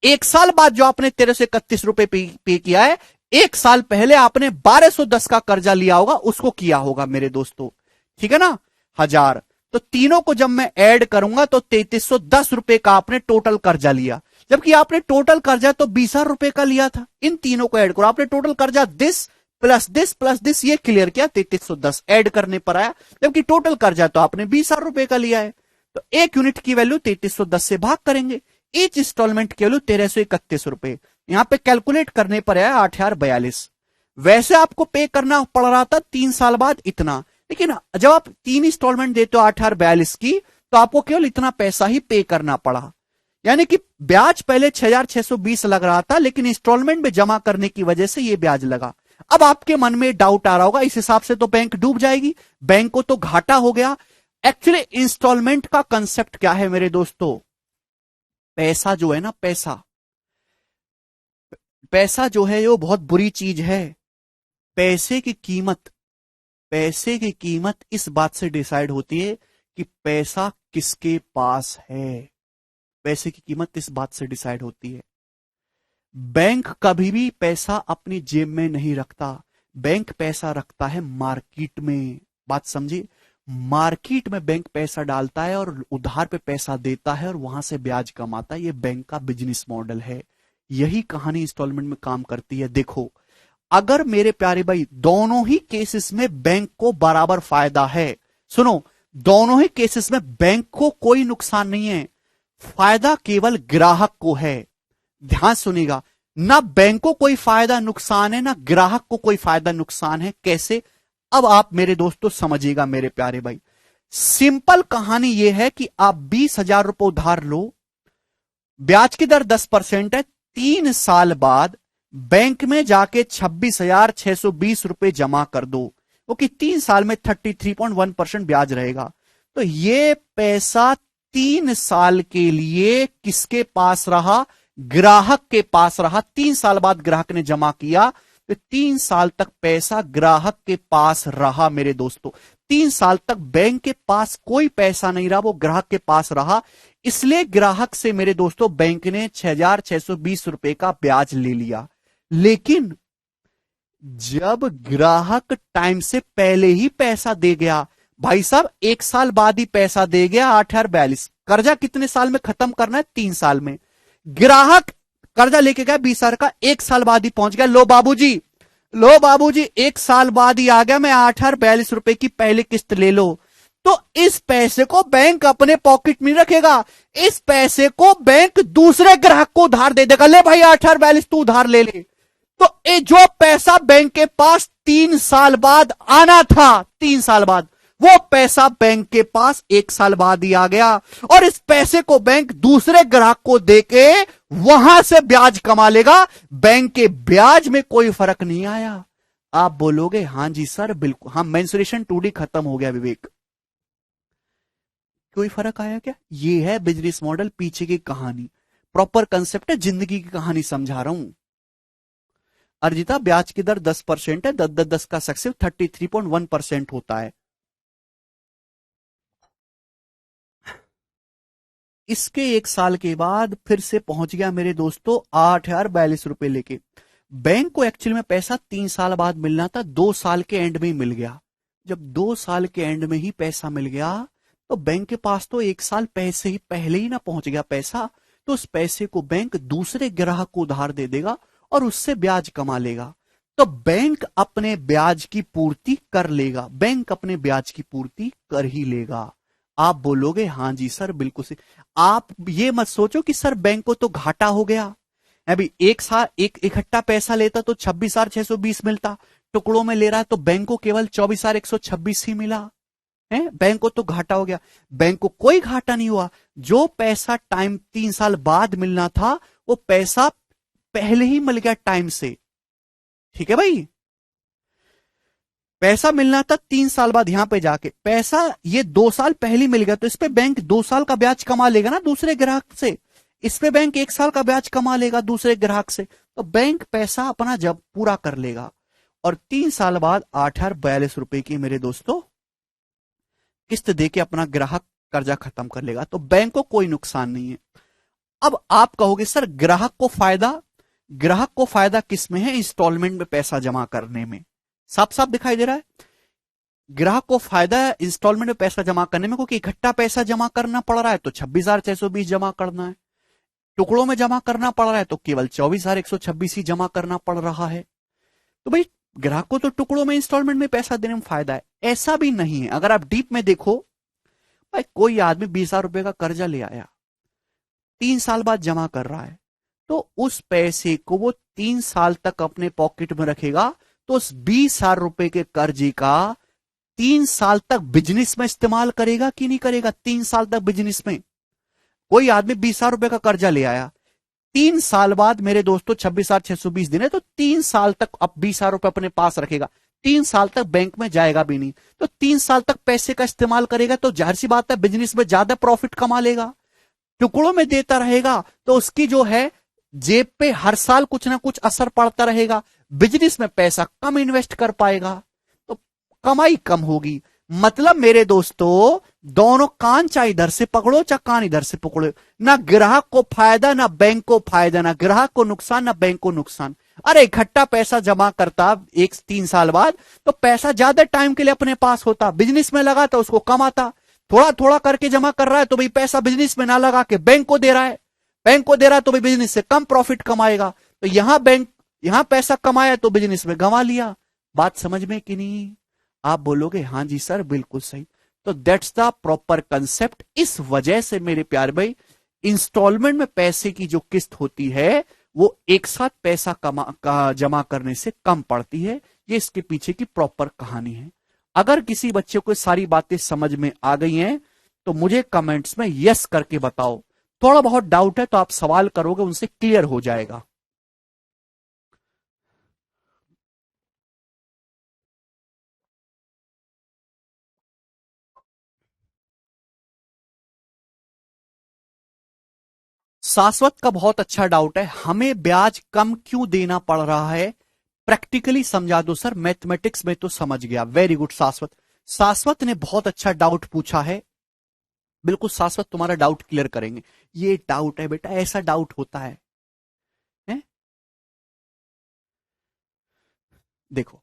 1 साल बाद जो आपने 1,331 रुपए पे किया है, 1 साल पहले आपने 1,210 का कर्जा लिया होगा उसको किया होगा मेरे दोस्तों। ठीक है ना? 1,000, तो तीनों को जब मैं ऐड करूंगा तो 3,310 रुपए का आपने टोटल कर्जा लिया, जबकि आपने टोटल कर्जा तो 20,000 रुपए का लिया था। इन तीनों को ऐड करो, आपने टोटल कर्जा दिस प्लस दिस ये क्लियर किया, 3,310 ऐड करने पर आया, जबकि टोटल कर्जा तो आपने 20,000 रुपए का लिया है। तो एक यूनिट की वैल्यू 3,310 से भाग करेंगे, ईच इंस्टॉलमेंट की वैल्यू 1,331 रुपए, यहां पे कैलकुलेट करने पर आया 8,042। वैसे आपको पे करना पड़ रहा था 3 साल बाद इतना, लेकिन जब आप 3 इंस्टॉलमेंट देते हो 8,042 की, तो आपको केवल इतना पैसा ही पे करना पड़ा। यानी कि ब्याज पहले 6,620 लग रहा था, लेकिन इंस्टॉलमेंट में जमा करने की वजह से यह ब्याज लगा। अब आपके मन में डाउट आ रहा होगा, इस हिसाब से तो बैंक डूब जाएगी, बैंक को तो घाटा हो गया। एक्चुअली इंस्टॉलमेंट का कंसेप्ट क्या है मेरे दोस्तों? पैसा जो है ना, पैसा जो है वो बहुत बुरी चीज है। पैसे की कीमत, पैसे की कीमत इस बात से डिसाइड होती है कि पैसा किसके पास है। पैसे की कीमत इस बात से डिसाइड होती है। बैंक कभी भी पैसा अपनी जेब में नहीं रखता, बैंक पैसा रखता है मार्केट में। बात समझिए, मार्केट में बैंक पैसा डालता है और उधार पे पैसा देता है और वहां से ब्याज कमाता है। ये बैंक का बिजनेस मॉडल है। यही कहानी इंस्टॉलमेंट में काम करती है। देखो, अगर मेरे प्यारे भाई दोनों ही केसेस में बैंक को बराबर फायदा है, सुनो, दोनों ही केसेस में बैंक को कोई नुकसान नहीं है, फायदा केवल ग्राहक को है। ध्यान सुनिएगा, ना बैंक को कोई फायदा नुकसान है, ना ग्राहक को कोई फायदा नुकसान है। कैसे? अब आप मेरे दोस्तों समझिएगा मेरे प्यारे भाई। सिंपल कहानी यह है कि आप 20,000 रुपए उधार लो, ब्याज की दर 10% है, 3 साल बाद बैंक में जाके 26,620 रुपए जमा कर दो, क्योंकि 3 साल में 33.1% ब्याज रहेगा। तो ये पैसा 3 साल के लिए किसके पास रहा? ग्राहक के पास रहा। 3 साल बाद ग्राहक ने जमा किया, तो 3 साल तक पैसा ग्राहक के पास रहा मेरे दोस्तों। 3 साल तक बैंक के पास कोई पैसा नहीं रहा, वो ग्राहक के पास रहा। इसलिए ग्राहक से मेरे दोस्तों बैंक ने 6,620 रुपए का ब्याज ले लिया। लेकिन जब ग्राहक टाइम से पहले ही पैसा दे गया, भाई साहब 1 साल बाद ही पैसा दे गया, 8,42, कर्जा कितने साल में खत्म करना है? 3 साल में। ग्राहक कर्जा लेके गया 20,000 का, 1 साल बाद ही पहुंच गया, लो बाबूजी, लो बाबूजी 1 साल बाद ही आ गया, मैं 8,42 रुपए की पहली किस्त ले लो। तो इस पैसे को बैंक अपने पॉकेट में रखेगा, इस पैसे को बैंक दूसरे ग्राहक को उधार दे देगा, ले भाई 8,42 तू उधार ले ले। तो ये जो पैसा बैंक के पास 3 साल बाद आना था, 3 साल बाद, वो पैसा बैंक के पास 1 साल बाद ही आ गया, और इस पैसे को बैंक दूसरे ग्राहक को देके वहां से ब्याज कमा लेगा। बैंक के ब्याज में कोई फर्क नहीं आया। आप बोलोगे हां जी सर बिल्कुल, हाँ मेंसुरेशन 2D खत्म हो गया विवेक, कोई फर्क आया क्या? ये है बिजनेस मॉडल, पीछे की कहानी, प्रॉपर कंसेप्ट है, जिंदगी की कहानी समझा रहा हूं। अर्जिता ब्याज की दर 10% है, 10 का सक्सेस 33.1% होता है। इसके 1 साल के बाद फिर से पहुंच गया मेरे दोस्तों 8,042 रुपए लेके। बैंक को एक्चुअली में पैसा 3 साल बाद मिलना था, 2 साल के एंड में ही मिल गया। जब 2 साल के एंड में ही पैसा मिल गया, तो बैंक के पास तो 1 साल पैसे ही पहले ही ना पहुंच गया पैसा, तो उस पैसे को बैंक दूसरे ग्राहक को उधार दे देगा और उससे ब्याज कमा लेगा। तो बैंक अपने ब्याज की पूर्ति कर लेगा, बैंक अपने ब्याज की पूर्ति कर ही लेगा। आप बोलोगे हां जी सर बिल्कुल सही। आप ये मत सोचो कि सर बैंक को तो घाटा हो गया, अभी 1 साल एक इकट्ठा पैसा लेता तो 26,620 मिलता, टुकड़ों में ले रहा है तो बैंक को केवल 24,126 ही मिला है, बैंक को तो घाटा हो गया। बैंक को कोई घाटा नहीं हुआ, जो पैसा टाइम 3 साल बाद मिलना था वो पैसा पहले ही मिल गया टाइम से। ठीक है भाई, पैसा मिलना था 3 साल बाद, यहां पे जाके पैसा ये 2 साल पहले मिल गया, तो इस पे बैंक 2 साल का ब्याज कमा लेगा ना दूसरे ग्राहक से, इस पे बैंक 1 साल का ब्याज कमा लेगा दूसरे ग्राहक से, तो बैंक पैसा अपना जब पूरा कर लेगा और 3 साल बाद 8,042 रुपए की मेरे दोस्तों किस्त देके अपना ग्राहक कर्जा खत्म कर लेगा। तो बैंक को कोई नुकसान नहीं है। अब आप कहोगे सर ग्राहक को फायदा किस में है? इंस्टॉलमेंट में पैसा जमा करने में। साफ साफ दिखाई दे रहा है, ग्राहक को फायदा है इंस्टॉलमेंट में पैसा जमा करने में, क्योंकि इकट्ठा पैसा जमा करना पड़ रहा है तो 26,620 जमा करना है, टुकड़ों में जमा करना पड़ रहा है तो केवल 24,126 ही जमा करना पड़ रहा है। तो भाई ग्राहक को तो टुकड़ों में इंस्टॉलमेंट में पैसा देने में फायदा है। ऐसा भी नहीं है, अगर आप डीप में देखो, भाई कोई आदमी 20,000 रुपए का कर्जा ले आया, 3 साल बाद जमा कर रहा है, तो उस पैसे को वो 3 साल तक अपने पॉकेट में रखेगा, तो उस 20,000 रुपए के कर्जे का 3 साल तक बिजनेस में इस्तेमाल करेगा कि नहीं करेगा? 3 साल तक बिजनेस में। कोई आदमी 20,000 रुपए का कर्जा ले आया, 3 साल बाद मेरे दोस्तों 26,620 दिन है, तो 3 साल तक अब 20,000 रुपए अपने पास रखेगा, 3 साल तक बैंक में जाएगा भी नहीं, तो 3 साल तक पैसे का इस्तेमाल करेगा, तो जाहिर सी बात है बिजनेस में ज्यादा प्रॉफिट कमा लेगा। टुकड़ों में देता रहेगा तो उसकी जो है जेब पे हर साल कुछ ना कुछ असर पड़ता रहेगा, बिजनेस में पैसा कम इन्वेस्ट कर पाएगा, तो कमाई कम होगी। मतलब मेरे दोस्तों दोनों कान चाहे इधर से पकड़ो चाहे कान इधर से पकड़ो, ना ग्राहक को फायदा ना बैंक को फायदा, ना ग्राहक को नुकसान ना बैंक को नुकसान। अरे इकट्ठा पैसा जमा करता 3 साल बाद तो पैसा ज्यादा टाइम के लिए अपने पास होता, बिजनेस में लगाता उसको कमाता, थोड़ा थोड़ा करके जमा कर रहा है तो भाई पैसा बिजनेस में ना लगा के बैंक को दे रहा है, बैंक को दे रहा है तो भाई बिजनेस से कम प्रॉफिट कमाएगा, तो यहां पैसा कमाया तो बिजनेस में गंवा लिया। बात समझ में कि नहीं? आप बोलोगे हां जी सर बिल्कुल सही। तो दैट्स द प्रॉपर कंसेप्ट। इस वजह से मेरे प्यारे भाई इंस्टॉलमेंट में पैसे की जो किस्त होती है वो एक साथ पैसा जमा करने से कम पड़ती है। ये इसके पीछे की प्रॉपर कहानी है। अगर किसी बच्चे को सारी बातें समझ में आ गई हैं तो मुझे कमेंट्स में यस करके बताओ। थोड़ा बहुत डाउट है तो आप सवाल करोगे, उनसे क्लियर हो जाएगा। शाश्वत का बहुत अच्छा डाउट है, हमें ब्याज कम क्यों देना पड़ रहा है, प्रैक्टिकली समझा दो सर। मैथमेटिक्स में तो समझ गया, वेरी गुड शाश्वत। शाश्वत ने बहुत अच्छा डाउट पूछा है, बिल्कुल शाश्वत तुम्हारा डाउट क्लियर करेंगे। ये डाउट है बेटा, ऐसा डाउट होता है? देखो,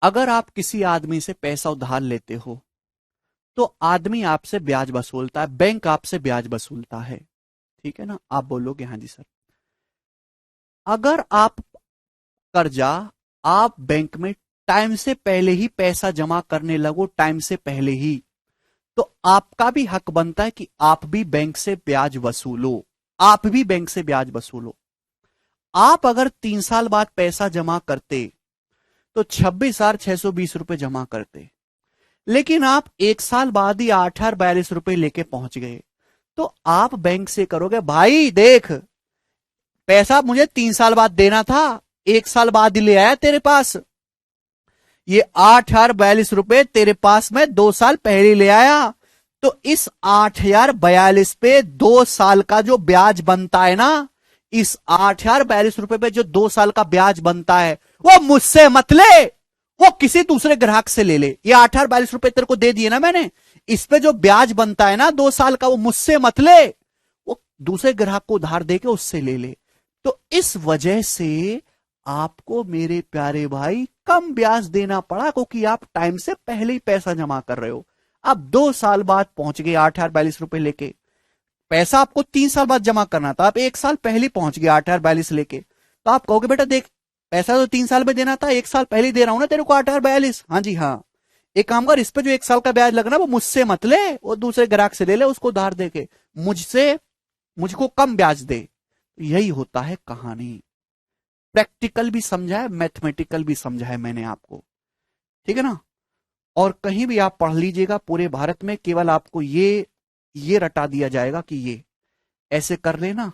अगर आप किसी आदमी से पैसा उधार लेते हो तो आदमी आपसे ब्याज वसूलता है, बैंक आपसे ब्याज वसूलता है, ठीक है ना। आप बोलोगे हाँ जी सर। अगर आप कर्जा, आप बैंक में टाइम से पहले ही पैसा जमा करने लगो, टाइम से पहले ही, तो आपका भी हक बनता है कि आप भी बैंक से ब्याज वसूलो, आप भी बैंक से ब्याज वसूलो। आप अगर 3 साल बाद पैसा जमा करते तो 26,620 रुपए जमा करते, लेकिन आप 1 साल बाद ही 8,42 रुपए लेके पहुंच गए, तो आप बैंक से करोगे भाई देख, पैसा मुझे 3 साल बाद देना था, 1 साल बाद ही ले आया तेरे पास, ये 8,042 रुपए तेरे पास में 2 साल पहले ले आया, तो इस 8,042 पे 2 साल का जो ब्याज बनता है ना, इस 8,042 रुपए पे जो 2 साल का ब्याज बनता है, वो मुझसे मत ले, वो किसी दूसरे ग्राहक से ले ले। ये 8,042 रुपए तेरे को दे दिए ना मैंने, इस पे जो ब्याज बनता है ना 2 साल का, वो मुझसे मत ले, वो दूसरे ग्राहक को उधार देके उससे ले ले। तो इस वजह से आपको मेरे प्यारे भाई कम ब्याज देना पड़ा, क्योंकि आप टाइम से पहले ही पैसा जमा कर रहे हो। अब 2 साल बाद पहुंच गए 8,042 रुपए लेके, पैसा आपको 3 साल बाद जमा करना था, आप 1 साल पहले पहुंच गए 8,042 लेके, तो आप कहोगे बेटा देख, पैसा तो 3 साल में देना था, 1 साल पहले दे रहा हूं ना तेरे को 8,042। हाँ जी हाँ, एक काम कर, इस पे जो 1 साल का ब्याज लगना वो मुझसे मत ले, वो दूसरे ग्राहक से ले ले, उसको उधार देके मुझसे, मुझको कम ब्याज दे। यही होता है कहानी। प्रैक्टिकल भी समझा है, मैथमेटिकल भी समझा है मैंने आपको, ठीक है ना। और कहीं भी आप पढ़ लीजिएगा पूरे भारत में, केवल आपको ये रटा दिया जाएगा कि ये ऐसे कर लेना,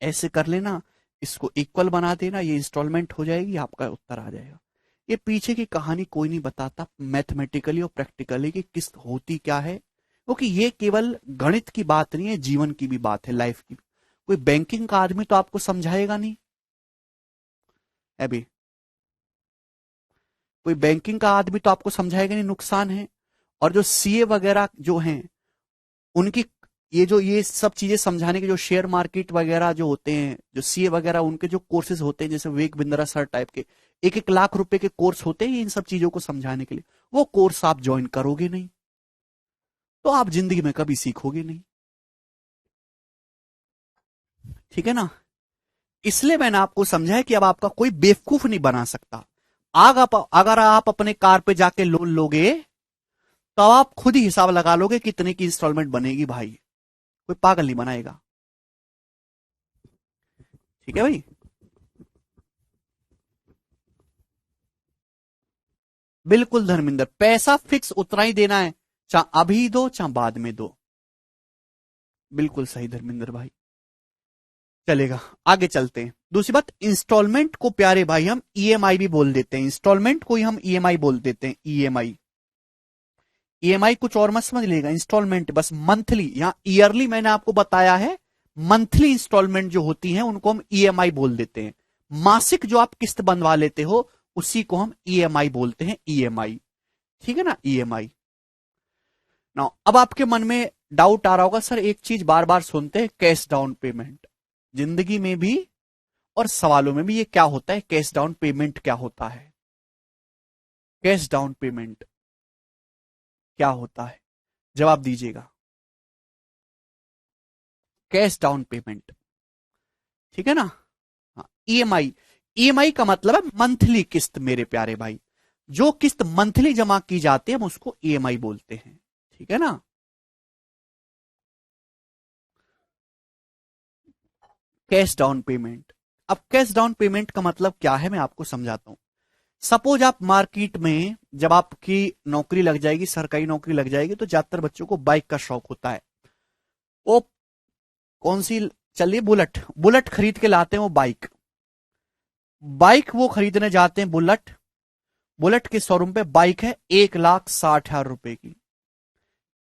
ऐसे कर लेना, इसको इक्वल बना देना, ये इंस्टॉलमेंट हो जाएगी, आपका उत्तर आ जाएगा। ये पीछे की कहानी कोई नहीं बताता मैथमेटिकली और प्रैक्टिकली कि किस होती क्या है, क्योंकि ये केवल गणित की बात नहीं है, जीवन की भी बात है, लाइफ की। कोई बैंकिंग का आदमी तो आपको समझाएगा नहीं अभी, कोई बैंकिंग का आदमी तो आपको समझाएगा नहीं नुकसान है। और जो सीए वगैरह जो हैं, उनकी ये सब चीजें समझाने के, जो शेयर मार्केट वगैरह जो होते हैं, जो सीए वगैरह उनके जो कोर्सेज होते हैं, जैसे विवेक बिंद्रा सर टाइप के 1-1 लाख रुपए के कोर्स होते हैं इन सब चीजों को समझाने के लिए, वो कोर्स आप ज्वाइन करोगे नहीं तो आप जिंदगी में कभी सीखोगे नहीं, ठीक है ना। इसलिए मैंने आपको समझाया कि अब आपका कोई बेवकूफ नहीं बना सकता। अगर आप अपने कार पे जाके लोन लोगे तो आप खुद ही हिसाब लगा लोगे कितने की इंस्टॉलमेंट बनेगी भाई, कोई पागल नहीं बनाएगा, ठीक है भाई। बिल्कुल धर्मिंदर, पैसा फिक्स उतना ही देना है, चाहे अभी दो चाहे बाद में दो, बिल्कुल सही धर्मिंदर भाई। चलेगा, आगे चलते हैं। दूसरी बात, इंस्टॉलमेंट को प्यारे भाई हम ईएमआई भी बोल देते हैं, इंस्टॉलमेंट को ही हम ईएमआई बोल देते हैं, ईएमआई। ईएमआई कुछ और मत समझ लेगा, इंस्टॉलमेंट बस मंथली, यहां ईयरली मैंने आपको बताया है, मंथली इंस्टॉलमेंट जो होती हैं उनको हम ईएमआई बोल देते हैं। मासिक जो आप किस्त बनवा लेते हो उसी को हम ईएमआई बोलते हैं, ईएमआई, ठीक है ना, ईएमआई। ना अब आपके मन में डाउट आ रहा होगा, सर एक चीज बार बार सुनते हैं, कैश डाउन पेमेंट, जिंदगी में भी और सवालों में भी ये क्या होता है, कैश डाउन पेमेंट क्या होता है, कैश डाउन पेमेंट क्या होता है, जवाब दीजिएगा। कैश डाउन पेमेंट, ठीक है ना। हाँ, ईएमआई, ईएमआई का मतलब है मंथली किस्त मेरे प्यारे भाई, जो किस्त मंथली जमा की जाती है हम उसको ईएमआई बोलते हैं, ठीक है ना। कैश डाउन पेमेंट, अब कैश डाउन पेमेंट का मतलब क्या है मैं आपको समझाता हूं। सपोज आप मार्केट में, जब आपकी नौकरी लग जाएगी, सरकारी नौकरी लग जाएगी, तो ज्यादातर बच्चों को बाइक का शौक होता है, वो कौन सी चलिए, बुलेट, बुलेट खरीद के लाते हैं वो बाइक, बाइक वो खरीदने जाते हैं बुलेट, बुलेट के शोरूम पे बाइक है 1,60,000 रुपए की,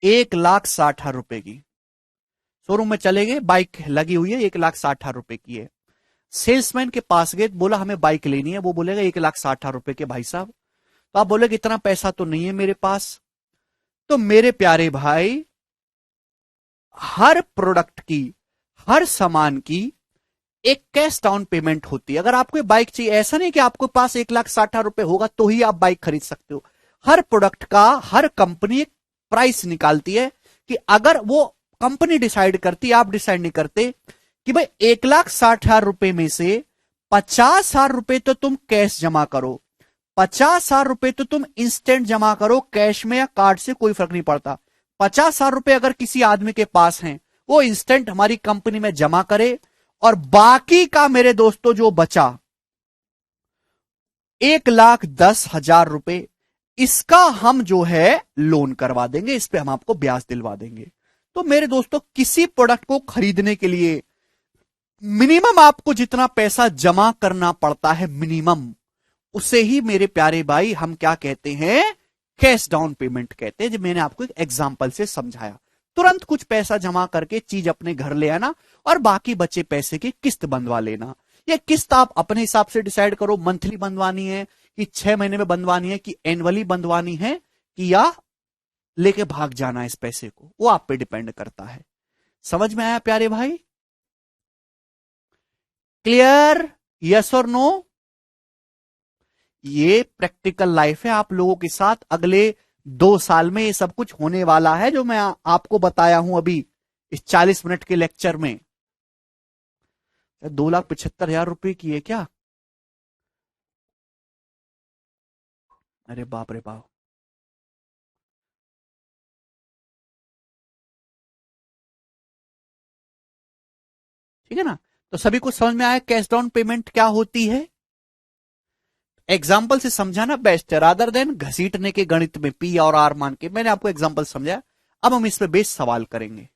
1,60,000 की। शोरूम में चले गए, बाइक लगी हुई है, 1,60,000 की है। सेल्समैन के पास गए, बोला हमें बाइक लेनी है। वो बोलेगा 1,60,000 के भाई साहब। तो आप बोले इतना पैसा तो नहीं है मेरे पास। तो मेरे प्यारे भाई, हर प्रोडक्ट की, हर सामान की एक कैश डाउन पेमेंट होती है। अगर आपको बाइक चाहिए, ऐसा नहीं कि आपके पास 1,60,000 होगा तो ही आप बाइक खरीद सकते हो। हर प्रोडक्ट का हर कंपनी एक प्राइस निकालती है कि अगर वो कंपनी डिसाइड करती, आप डिसाइड नहीं करते कि भाई 1,60,000 में से 50,000 तो तुम कैश जमा करो, 50,000 तो तुम इंस्टेंट जमा करो, कैश में या कार्ड से कोई फर्क नहीं पड़ता। 50,000 अगर किसी आदमी के पास हैं, वो इंस्टेंट हमारी कंपनी में जमा करे, और बाकी का मेरे दोस्तों जो बचा 1,10,000, इसका हम जो है लोन करवा देंगे, इस पे हम आपको ब्याज दिलवा देंगे। तो मेरे दोस्तों, किसी प्रोडक्ट को खरीदने के लिए मिनिमम आपको जितना पैसा जमा करना पड़ता है, मिनिमम, उसे ही मेरे प्यारे भाई हम क्या कहते हैं, कैश डाउन पेमेंट कहते हैं। जो मैंने आपको एक एग्जांपल से समझाया। तुरंत कुछ पैसा जमा करके चीज अपने घर ले आना, और बाकी बचे पैसे की किस्त बंधवा लेना। ये किस्त आप अपने हिसाब से डिसाइड करो, मंथली बंधवानी है कि 6 महीने में बंधवानी है कि एनुअली बंधवानी है, कि या लेके भाग जाना है इस पैसे को, वो आप पे डिपेंड करता है। समझ में आया प्यारे भाई? क्लियर? यस और नो? ये प्रैक्टिकल लाइफ है आप लोगों के साथ। अगले 2 साल में ये सब कुछ होने वाला है जो मैं आपको बताया हूं अभी इस 40 मिनट के लेक्चर में। 2,75,000 की है क्या? अरे बाप रे बाप। ठीक है ना? तो सभी को समझ में आया कैश डाउन पेमेंट क्या होती है? एग्जाम्पल से समझाना बेस्ट है, रादर देन घसीटने के गणित में पी और आर मान के। मैंने आपको एग्जाम्पल समझाया, अब हम इस पे बेस सवाल करेंगे।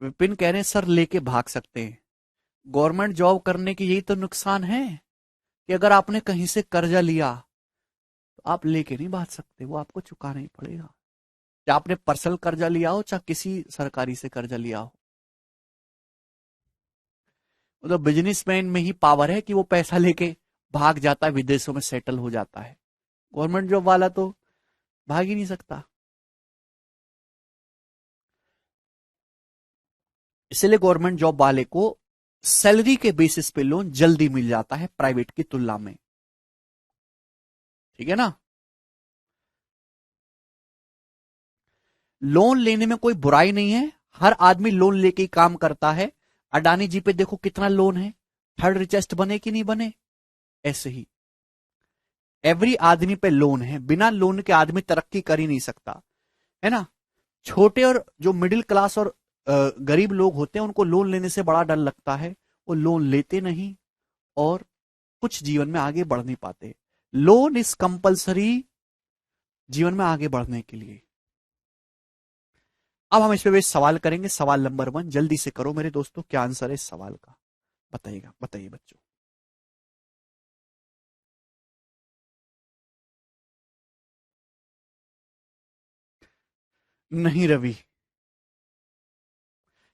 विपिन कह रहे हैं सर लेके भाग सकते हैं। गवर्नमेंट जॉब करने की यही तो नुकसान है कि अगर आपने कहीं से कर्जा लिया तो आप लेके नहीं भाग सकते, वो आपको चुकाना ही पड़ेगा। चाहे आपने पर्सनल कर्जा लिया हो, चाहे किसी सरकारी से कर्जा लिया हो। मतलब बिजनेसमैन में ही पावर है कि वो पैसा लेके भाग जाता है, विदेशों में सेटल हो जाता है। गवर्नमेंट जॉब वाला तो भाग ही नहीं सकता। इसलिए गवर्नमेंट जॉब वाले को सैलरी के बेसिस पे लोन जल्दी मिल जाता है प्राइवेट की तुलना में। ठीक है ना? लोन लेने में कोई बुराई नहीं है, हर आदमी लोन लेके ही काम करता है। अडानी जी पे देखो कितना लोन है, थर्ड रिचेस्ट बने कि नहीं बने? ऐसे ही एवरी आदमी पे लोन है, बिना लोन के आदमी तरक्की कर ही नहीं सकता, है ना? छोटे और जो मिडिल क्लास और गरीब लोग होते हैं, उनको लोन लेने से बड़ा डर लगता है, वो लोन लेते नहीं और कुछ जीवन में आगे बढ़ नहीं पाते। लोन इज कंपलसरी जीवन में आगे बढ़ने के लिए। अब हम इस पे सवाल करेंगे। सवाल नंबर 1 जल्दी से करो मेरे दोस्तों, क्या आंसर है इस सवाल का? बताइएगा, बताइए बच्चों। नहीं रवि,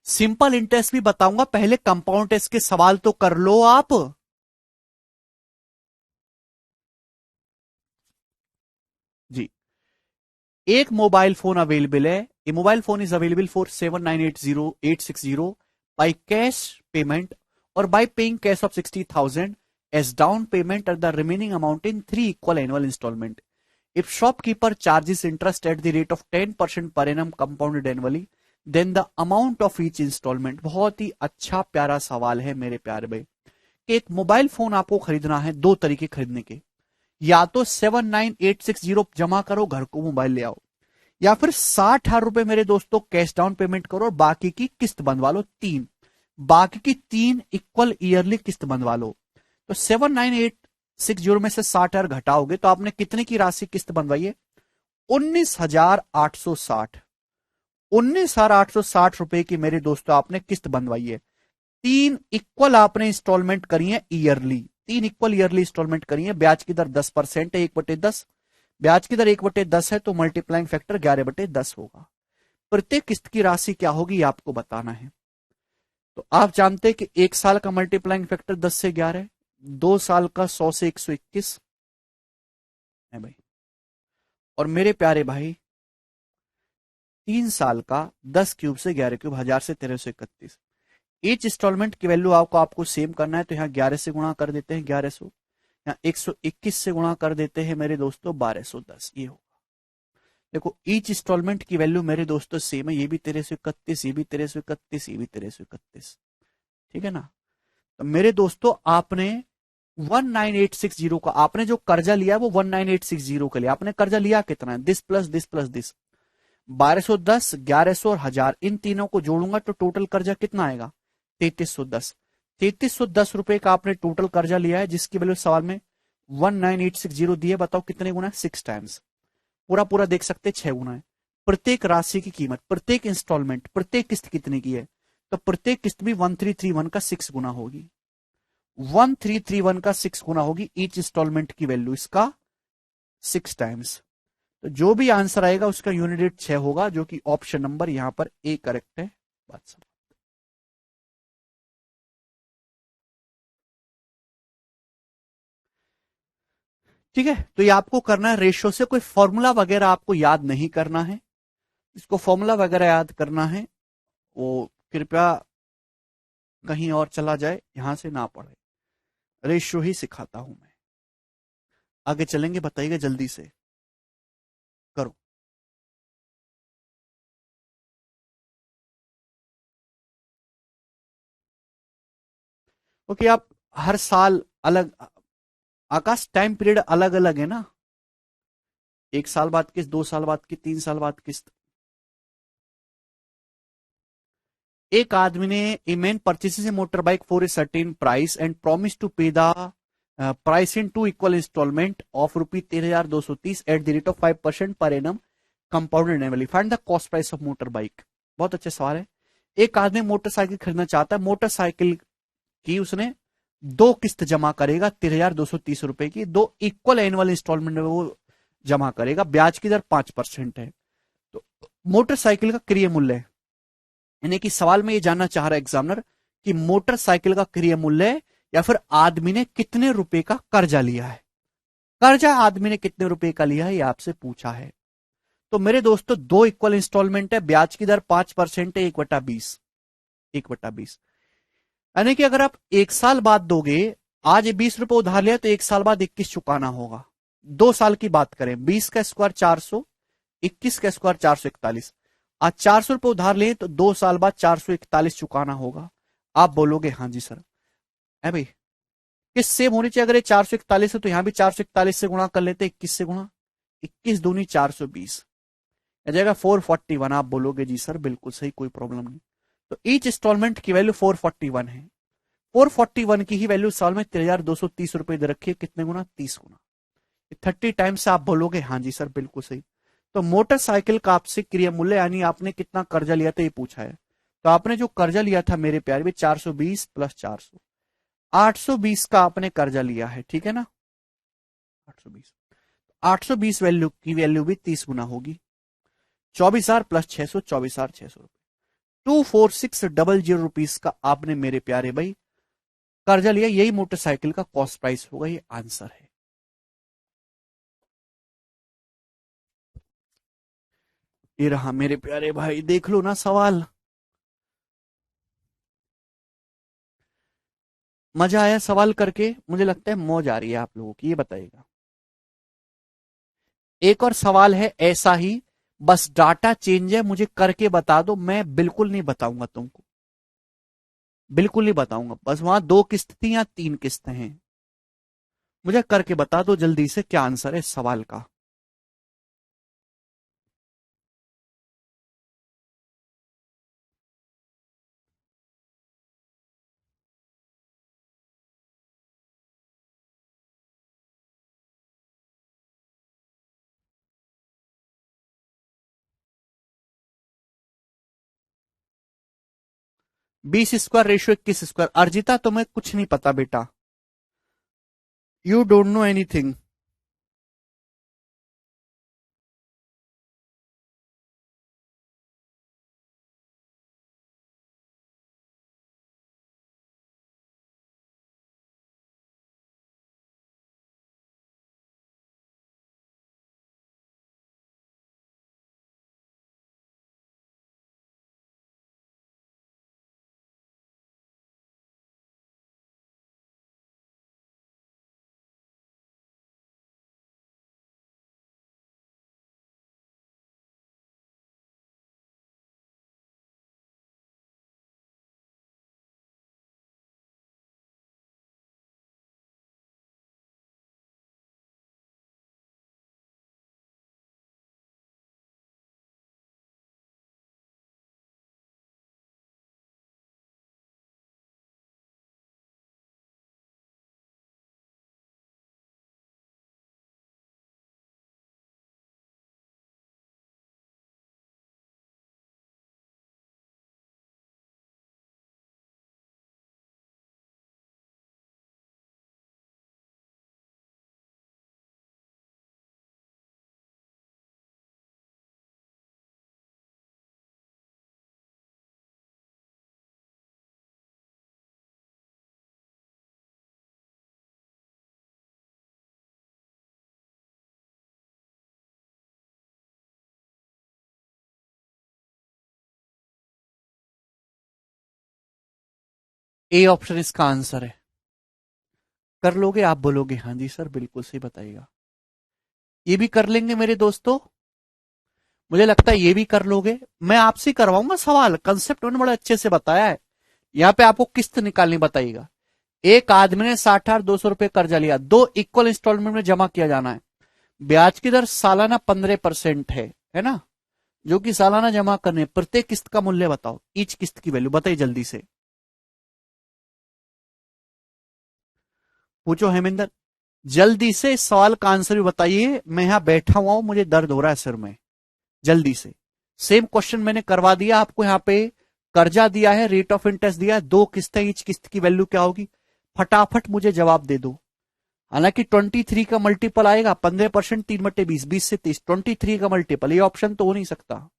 सिंपल इंटरेस्ट भी बताऊंगा, पहले कंपाउंड टेस्ट के सवाल तो कर लो आप। जी, एक मोबाइल फोन अवेलेबल है, a mobile phone is available for 7,980,860 by cash payment और by paying cash of 60,000 as down payment at the remaining amount in 3 equal annual instalment. If shopkeeper charges interest at the rate of 10% per annum compounded annually, then the amount of each instalment. बहुत ही अच्छा प्यारा सवाल है मेरे प्यारे भाई। एक मोबाइल फोन आपको खरीदना है, दो तरीके खरीदने के, या तो 7,980 जमा करो, घर को मोबाइल ले आओ, या फिर 60,000 मेरे दोस्तों कैश डाउन पेमेंट करो और बाकी की किस्त बनवा लो। बाकी की 3 इक्वल ईयरली किस्त बनवा लो। तो 7,980 में से 60,000 घटाओगे तो आपने कितने की राशि किस्त बनवाई है? 19,860। 19,860 की मेरे दोस्तों आपने किस्त बनवाई है। 3 इक्वल आपने इंस्टॉलमेंट करी है ईयरली, 3 इक्वल ईयरली इंस्टॉलमेंट करी है। ब्याज की दर 10% है, 1/10। ब्याज की दर 1/10 है, तो मल्टीप्लाइंग फैक्टर 11/10 होगा। प्रत्येक किस्त की राशि क्या होगी, ये आपको बताना है। तो आप जानते हैं कि 1 साल का मल्टीप्लाइंग फैक्टर 10 से 11 है, 2 साल का 100 से 121 है भाई, और मेरे प्यारे भाई 3 साल का 10³ से 11³ 1000 से 1331। ईच इंस्टॉलमेंट की वैल्यू आपको सेम करना है, तो यहाँ 11 से गुणा कर देते हैं 1100, यहाँ 121 से गुणा कर देते हैं मेरे दोस्तों 1210, ये होगा। देखो ईच इंस्टॉलमेंट की वैल्यू मेरे दोस्तों सेम है, ये भी 1331, ये भी 1331, ये भी 1331, ठीक है ना। तो मेरे दोस्तों आपने 19860 का, आपने जो कर्जा लिया वो 19860 के लिए आपने कर्जा लिया कितना है, this plus this plus this, 1210, 1100 और 1000, इन तीनों को जोड़ूंगा तो टोटल कर्जा कितना आएगा, 3310। 3310 रुपए का आपने टोटल कर्जा लिया है, जिसकी वैल्यू सवाल में 19860 दी है। बताओ कितने गुना है, 6 टाइम्स। पूरा पूरा देख सकते 6 गुना है। प्रत्येक राशि की कीमत, प्रत्येक इंस्टॉलमेंट, प्रत्येक किस्त कितने की है, तो प्रत्येक किस्त भी 1331 का 6 गुना होगी, 1331 का 6 गुना होगी ईच इंस्टॉलमेंट की वैल्यू, इसका 6 टाइम्स। तो जो भी आंसर आएगा उसका यूनिट रेट 6 होगा, जो कि ऑप्शन नंबर यहां पर ए करेक्ट है। बात समझ, ठीक है। तो ये आपको करना है रेशियो से, कोई फॉर्मूला वगैरह आपको याद नहीं करना है, इसको फॉर्मूला वगैरह याद करना है वो कृपया कहीं और चला जाए, यहां से ना पढ़े, रेशियो ही सिखाता हूं मैं। आगे चलेंगे, बताइएगा जल्दी से करो। ओके, आप हर साल अलग, आकाश टाइम पीरियड अलग अलग है ना, 1 साल बाद किस्त, 2 साल बाद किस्त, 3 साल बाद किस्त। एक आदमी ने a man purchases a motor bike for a certain price and promise to pay the price in 2 equal instalment of ₹13,230 at the rate of 5% per annum compounded annually, find the cost price of motor bike. बहुत अच्छा सवाल है। एक आदमी मोटरसाइकिल खरीदना चाहता है, मोटरसाइकिल की उसने 2 किस्त जमा करेगा 13,230 रुपए की, 2 इक्वल एनुअल इंस्टॉलमेंट में वो जमा करेगा, ब्याज की दर 5% है। तो मोटरसाइकिल का क्रय मूल्य, यानी कि सवाल में ये जानना चाह रहा है एग्जामिनर कि मोटरसाइकिल का क्रय मूल्य या फिर आदमी ने कितने रुपए का कर्जा लिया है, कर्जा आदमी ने कितने रुपए का लिया है, ये आपसे पूछा है। तो मेरे दोस्तों 2 इक्वल इंस्टॉलमेंट है, ब्याज की दर 5% है, 1/20, 1/20, यानी कि अगर आप 1 साल बाद दोगे, आज 20 रुपए उधार लिया तो 1 साल बाद 21 चुकाना होगा। 2 साल की बात करें, 20 का स्क्वायर 400, 21 का स्क्वायर 441, आज 400 रुपए उधार लिए तो 2 साल बाद 441 चुकाना होगा। आप बोलोगे हाँ जी सर, है भाई, किस सेम होनी चाहिए, अगर ये 441 है तो यहां भी 441 से गुणा कर लेते, 21 से गुणा, 21 दूनी 420, आ जाएगा 441। आप बोलोगे जी सर बिल्कुल सही, कोई प्रॉब्लम नहीं। तो ईच इंस्टॉलमेंट की वैल्यू 441 है, 441 की ही वैल्यू साल में 13,230 रुपए दे रखी है, कितने गुना, 30 गुना, 30 टाइम्स से आप बोलोगे हाँ जी सर बिल्कुल सही। तो मोटरसाइकिल का आपसे क्रिय मूल्य, यानी आपने कितना कर्जा लिया था ये पूछा है। तो आपने जो कर्जा लिया था मेरे प्यारे में 420 प्लस 400, 820 का आपने कर्जा लिया है, ठीक है ना, 820, 820 वैल्यू की वैल्यू भी 30 गुना होगी, 24,000 प्लस 600, 24,600 रुपए, 24600 रुपीज का आपने मेरे प्यारे भाई कर्जा लिया, यही मोटरसाइकिल का कॉस्ट प्राइस होगा, ये आंसर है। ये रहा मेरे प्यारे भाई, देख लो ना सवाल, मजा आया सवाल करके, मुझे लगता है मौज आ रही है आप लोगों की, ये बताइएगा। एक और सवाल है ऐसा ही, बस डाटा चेंज है, मुझे करके बता दो, मैं बिल्कुल नहीं बताऊंगा तुमको, बिल्कुल नहीं बताऊंगा, बस वहां 2 किस्त थी या 3 किस्त हैं, मुझे करके बता दो जल्दी से क्या आंसर है इस सवाल का।20 स्क्वायर रेशियो 21 स्क्वायर, अर्जिता तुम्हें कुछ नहीं पता बेटा, you don't know anything. A option इसका आंसर है। कर लोगे? आप बोलोगे हाँ जी सर बिल्कुल सही बताइएगा। ये भी कर लेंगे मेरे दोस्तों? मुझे लगता है ये भी कर लोगे। मैं आपसे करवाऊंगा सवाल, कंसेप्ट मैंने बड़े अच्छे से बताया है। यहाँ पे आपको किस्त निकालनी बताइएगा। एक आदमी ने 60,200 रुपए कर्जा लिया, 2 इक्वल इंस्टॉलमेंट में जमा किया जाना है। ब्याज की दर सालाना 15% है ना, जो कि सालाना जमा करने प्रत्येक किस्त का मूल्य बताओ, ईच किस्त की वैल्यू बताइए जल्दी से। पूछो हेमेंद्र, जल्दी से इस सवाल का आंसर भी बताइए। मैं यहां बैठा हुआ हूं, मुझे दर्द हो रहा है सिर में। जल्दी से। सेम क्वेश्चन मैंने करवा दिया आपको। यहाँ पे कर्जा दिया है, रेट ऑफ इंटरेस्ट दिया है, 2 किस्तें, ईच किस्त की वैल्यू क्या होगी? फटाफट मुझे जवाब दे दो। हालांकि 23 का मल्टीपल आएगा, 15%, 3/20, 20 से 30, 23 का मल्टीपल, ये ऑप्शन तो हो नहीं सकता।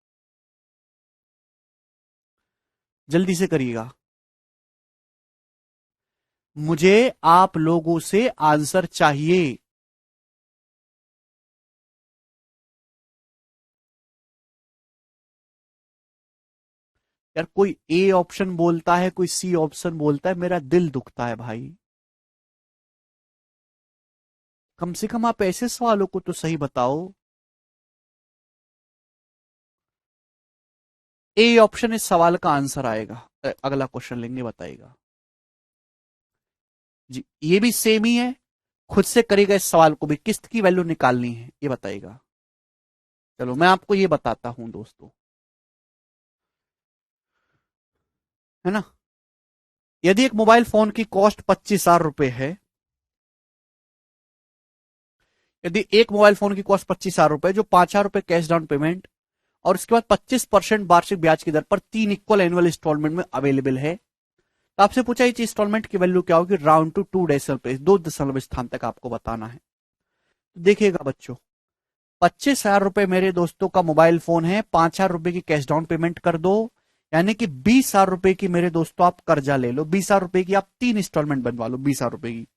जल्दी से करिएगा। मुझे आप लोगों से आंसर चाहिए। यार कोई ए ऑप्शन बोलता है, कोई सी ऑप्शन बोलता है, मेरा दिल दुखता है भाई। कम से कम आप ऐसे सवालों को तो सही बताओ। ए ऑप्शन इस सवाल का आंसर आएगा। अगला क्वेश्चन लेंगे, बताइएगा जी। ये भी सेम ही है। खुद से करेगा इस सवाल को भी, किस्त की वैल्यू निकालनी है, ये बताइएगा। चलो मैं आपको ये बताता हूं दोस्तों, है ना। यदि एक मोबाइल फोन की कॉस्ट 25,000 रुपए है, यदि एक मोबाइल फोन की कॉस्ट 25,000 रुपए, जो 5,000 रुपए कैश डाउन पेमेंट और उसके बाद 25% वार्षिक ब्याज की दर पर 3 इक्वल एनुअल इंस्टॉलमेंट में अवेलेबल है, तो आपसे पूछा इस इंस्टॉलमेंट की वैल्यू क्या होगी? राउंड टू 2 डेसिमल प्लेस, 2 दशमलव स्थान तक आपको बताना है। तो देखिएगा बच्चों, 25,000 रुपए मेरे दोस्तों का मोबाइल फोन है, 5,000 रुपए की कैश डाउन पेमेंट कर दो, यानी कि 20,000 रुपए की मेरे दोस्तों आप कर्जा ले लो। 20,000 रुपए की आप 3 इंस्टॉलमेंट बनवा लो 20,000 रुपए की,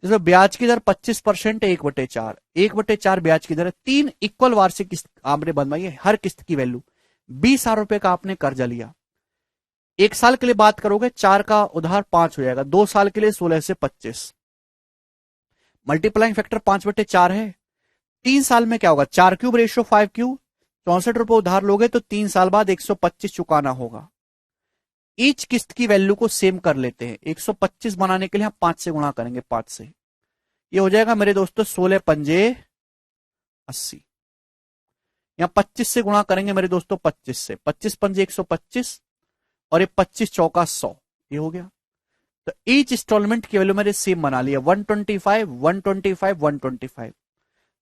जिसमें ब्याज की दर 25% है, 1/4, 1/4 ब्याज की दर है। 3 इक्वल वार्षिक किस्त आपने बनवाई है, हर किस्त की वैल्यू 20,000 रुपए का आपने कर्जा लिया। 1 साल के लिए बात करोगे, 4 का उधार 5 हो जाएगा, 2 साल के लिए 16 से 25, मल्टीप्लाइंग फैक्टर 5/4 है। 3 साल में क्या होगा? 4³ रेशियो 5 क्यूब, 64 रुपए उधार लोगे तो 3 साल बाद 125 चुकाना होगा। ईच किस्त की वैल्यू को सेम कर लेते हैं, 125 बनाने के लिए हम 5 से गुणा करेंगे, 5 से। ये हो जाएगा मेरे दोस्तों 16×5 = 80। यहां 25 से गुणा करेंगे मेरे दोस्तों, 25 से, 25×5 = 125, और ये 25×4 = 100, ये हो गया। तो ईच इंस्टॉलमेंट की वैल्यू मेरे सेम बना लिया, 125, 125, 125।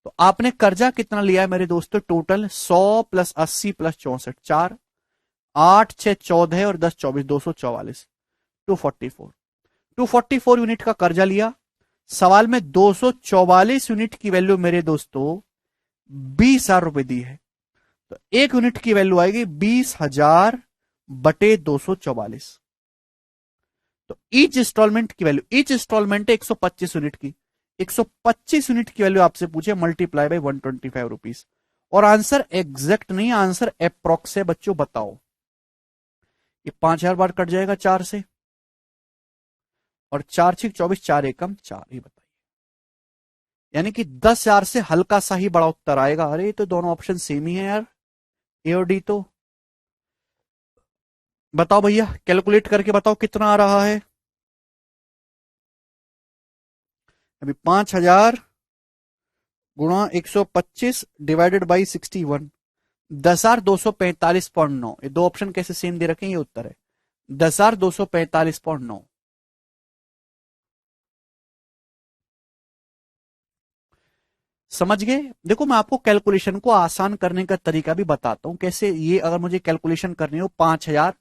तो आपने कर्जा कितना लिया है मेरे दोस्तों? टोटल 100 + 80 + 64, 4, 8, 6, 14 और 10, 24, 244, 244, 244 यूनिट का कर्जा लिया। सवाल में 244 यूनिट की वैल्यू मेरे दोस्तों 20,000 रुपए दी है, तो 1 यूनिट की वैल्यू आएगी 20,000/244। तो ईच इंस्टॉलमेंट की वैल्यू, ईच इंस्टॉलमेंट है 125 यूनिट की, 125 यूनिट की वैल्यू आपसे पूछे, मल्टीप्लाई बाय 125 रुपीज। और आंसर एग्जैक्ट नहीं, आंसर अप्रोक्स है बच्चों। बताओ, ये 5,000 बार कट जाएगा 4 से, और 4×6 = 24, 4×1 = 4, ये बताइए। यानी कि 10,000 से हल्का सा ही बड़ा उत्तर आएगा। अरे तो दोनों ऑप्शन सेम ही है यार, ए और डी। तो बताओ भैया, कैलकुलेट करके बताओ कितना आ रहा है। अभी 5,000 गुणा 125 डिवाइडेड बाई 61, 10,245.9। ये दो ऑप्शन कैसे सेम दे रखे हैं, ये उत्तर है 10,245.9। समझ गए? देखो मैं आपको कैलकुलेशन को आसान करने का तरीका भी बताता हूं कैसे। ये अगर मुझे कैलकुलेशन करनी हो, 5,000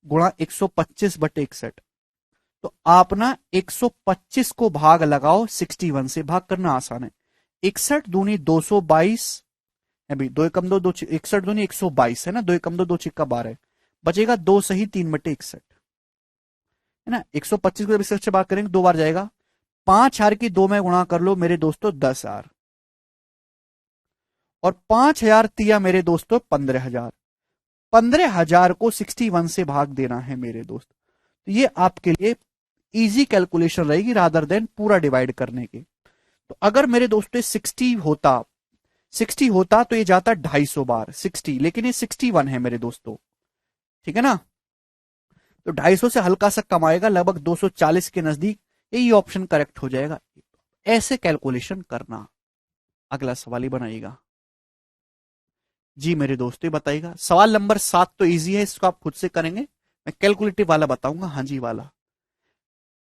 गुणा 125/61, तो आप ना 125 को भाग लगाओ 61 से, भाग करना आसान है। 61 दूनी 222, अभी 2 × 2 = 2, 61 दूनी 122 है ना, 2 × 2 = 2, 6 × 12 बचेगा 2 सही 3/61, है ना। 125 को जब इससे बात करेंगे 2 बार जाएगा, 5,000 की 2 में गुणा कर लो मेरे दोस्तों 10,000, और 5,000 तिया मेरे दोस्तों 15,000, 15,000 को 61 से भाग देना है मेरे दोस्त। तो ये आपके लिए इजी कैलकुलेशन रहेगी रादर देन पूरा डिवाइड करने के। तो अगर मेरे दोस्तों 60 होता तो ये जाता 250 बार 60, लेकिन ये 61 है मेरे दोस्तों, ठीक है ना। तो 250 से हल्का सा कम आएगा, लगभग 240 के नजदीक, यही ऑप्शन करेक्ट हो जाएगा। ऐसे कैलकुलेशन करना। अगला सवाल ही बनाइएगा जी मेरे दोस्तों, बताइएगा। सवाल नंबर 7 तो इजी है, इसको आप खुद से करेंगे, मैं कैलकुलेटिव वाला बताऊंगा, हाँ जी वाला।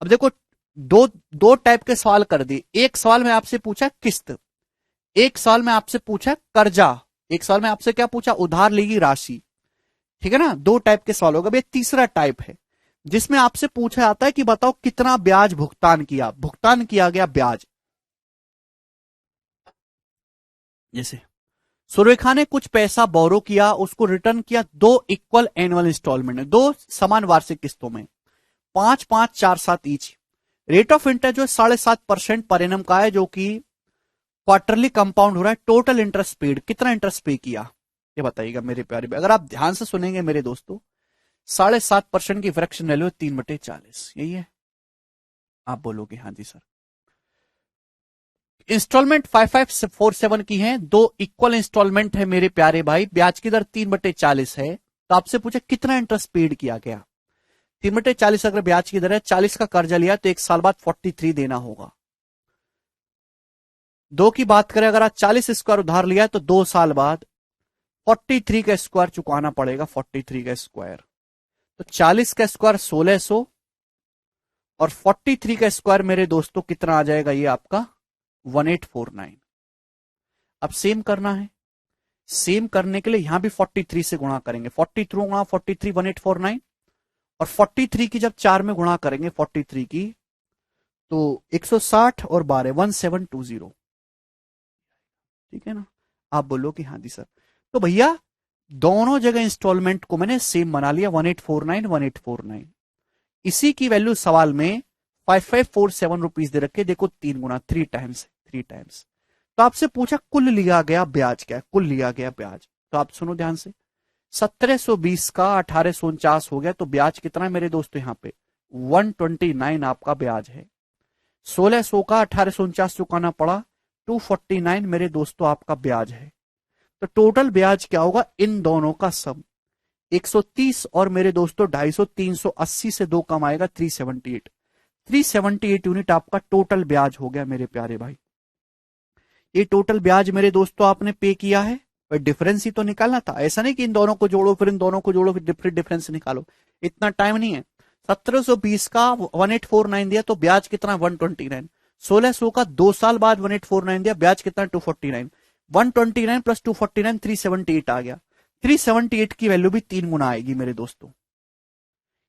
अब देखो, दो दो टाइप के सवाल कर दिए। एक सवाल में आपसे पूछा किस्त, एक सवाल में आपसे पूछा कर्जा, एक सवाल में आपसे क्या पूछा, उधार ली गई राशि, ठीक है ना। दो टाइप के सवाल होगा। तीसरा टाइप है जिसमें आपसे पूछा जाता है कि बताओ कितना ब्याज भुगतान किया गया ब्याज। जैसे सुरेखा ने कुछ पैसा बोरो किया, उसको रिटर्न किया 2 इक्वल एनुअल इंस्टॉलमेंट में, 2 समान वार्षिक किस्तों में, 5-5-4-7 ईच। रेट ऑफ इंटरेस्ट जो 7.5% पर एनम का है, जो कि क्वार्टरली कंपाउंड हो रहा है। टोटल इंटरेस्ट पेड, कितना इंटरेस्ट पे किया ये बताइएगा मेरे प्यारे। अगर आप ध्यान से सुनेंगे मेरे दोस्तों, 7.5% की फ्रैक्शन वैल्यू 3/40, यही है। आप बोलोगे हाँ जी सर। इंस्टॉलमेंट 5547 की है, 2 इक्वल इंस्टॉलमेंट है मेरे प्यारे भाई, ब्याज की दर 3/40 है। तो आपसे पूछा कितना इंटरेस्ट पेड किया गया। 3/40 अगर ब्याज की दर है, 40 का कर्जा लिया तो 1 साल बाद 43 देना होगा। 2 की बात करें, अगर आप 40 स्क्वायर उधार लिया है तो 2 साल बाद 43 का स्क्वायर चुकाना पड़ेगा। 43 का स्क्वायर, तो 40 का स्क्वायर 1600 और 43 का स्क्वायर मेरे दोस्तों कितना आ जाएगा, ये आपका 1849। अब सेम करना है, सेम करने के लिए यहां भी 43 से गुणा करेंगे। 43 गुणा 43 1849, और 43 की जब 4 में गुणा करेंगे 43 की, तो 160 और 12 1720, ठीक है ना। आप बोलो कि हाँ जी सर। तो भैया दोनों जगह इंस्टॉलमेंट को मैंने सेम बना लिया, 1849 1849। इसी की वैल्यू सवाल में 5547 रुपीज दे रखे, देखो 3 गुना 3 टाइम्स 3 टाइम्स। तो आपसे पूछा कुल लिया गया ब्याज क्या है, कुल लिया गया ब्याज। तो आप सुनो ध्यान से, 1720 का 1849 हो गया, तो ब्याज कितना है मेरे दोस्तों, यहां पे 129 आपका ब्याज है। 1600 का 1849 चुकाना पड़ा, 249 मेरे दोस्तों आपका ब्याज है। तो टोटल ब्याज क्या होगा इन दोनों का सम, 130 और मेरे दोस्तों 250, 380 से 2 कम आएगा 378। 378 यूनिट आपका टोटल ब्याज हो गया मेरे प्यारे भाई। ये टोटल ब्याज मेरे दोस्तों आपने पे किया है, और डिफरेंस ही तो निकालना था। ऐसा नहीं कि इन दोनों को जोड़ो फिर इन दोनों को जोड़ो फिर डिफरेंस निकालो, इतना टाइम नहीं है। 1720 का 1849 दिया तो ब्याज कितना 129। 1600 का 2 साल बाद 1849 दिया, ब्याज कितना 249। 129 प्लस 249 378 आ गया। 378 की वैल्यू भी 3 गुना आएगी मेरे दोस्तों,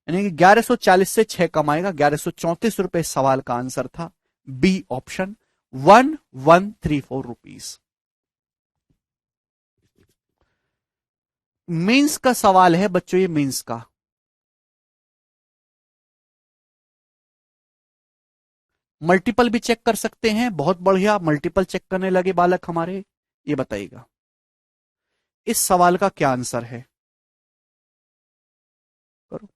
यानी कि 1140 से 6 कम आएगा। 1134 रुपए सवाल का आंसर था, बी ऑप्शन 1134 रुपीज। मेंस का सवाल है बच्चों, ये मेंस का। मल्टीपल भी चेक कर सकते हैं, बहुत बढ़िया, मल्टीपल चेक करने लगे बालक हमारे। ये बताइएगा इस सवाल का क्या आंसर है, करो।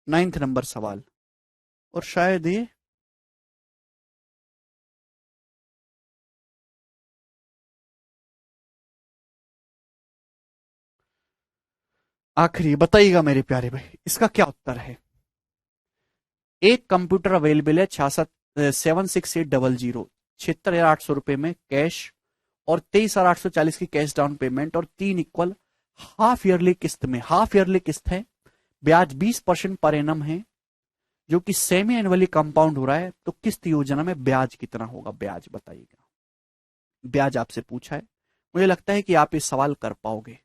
9th नंबर सवाल, और शायद ये आखिरी। बताइएगा मेरे प्यारे भाई इसका क्या उत्तर है। एक कंप्यूटर अवेलेबल है 768000, 76,800 रुपए में कैश, और 23,840 की कैश डाउन पेमेंट, और 3 इक्वल हाफ ईयरली किस्त में। हाफ ईयरली किस्त है, ब्याज 20% पर एनम है, जो कि सेमी एनुअली कंपाउंड हो रहा है। तो किस्त योजना में ब्याज कितना होगा, ब्याज बताइएगा। ब्याज आपसे पूछा है, मुझे लगता है कि आप ये सवाल कर पाओगे।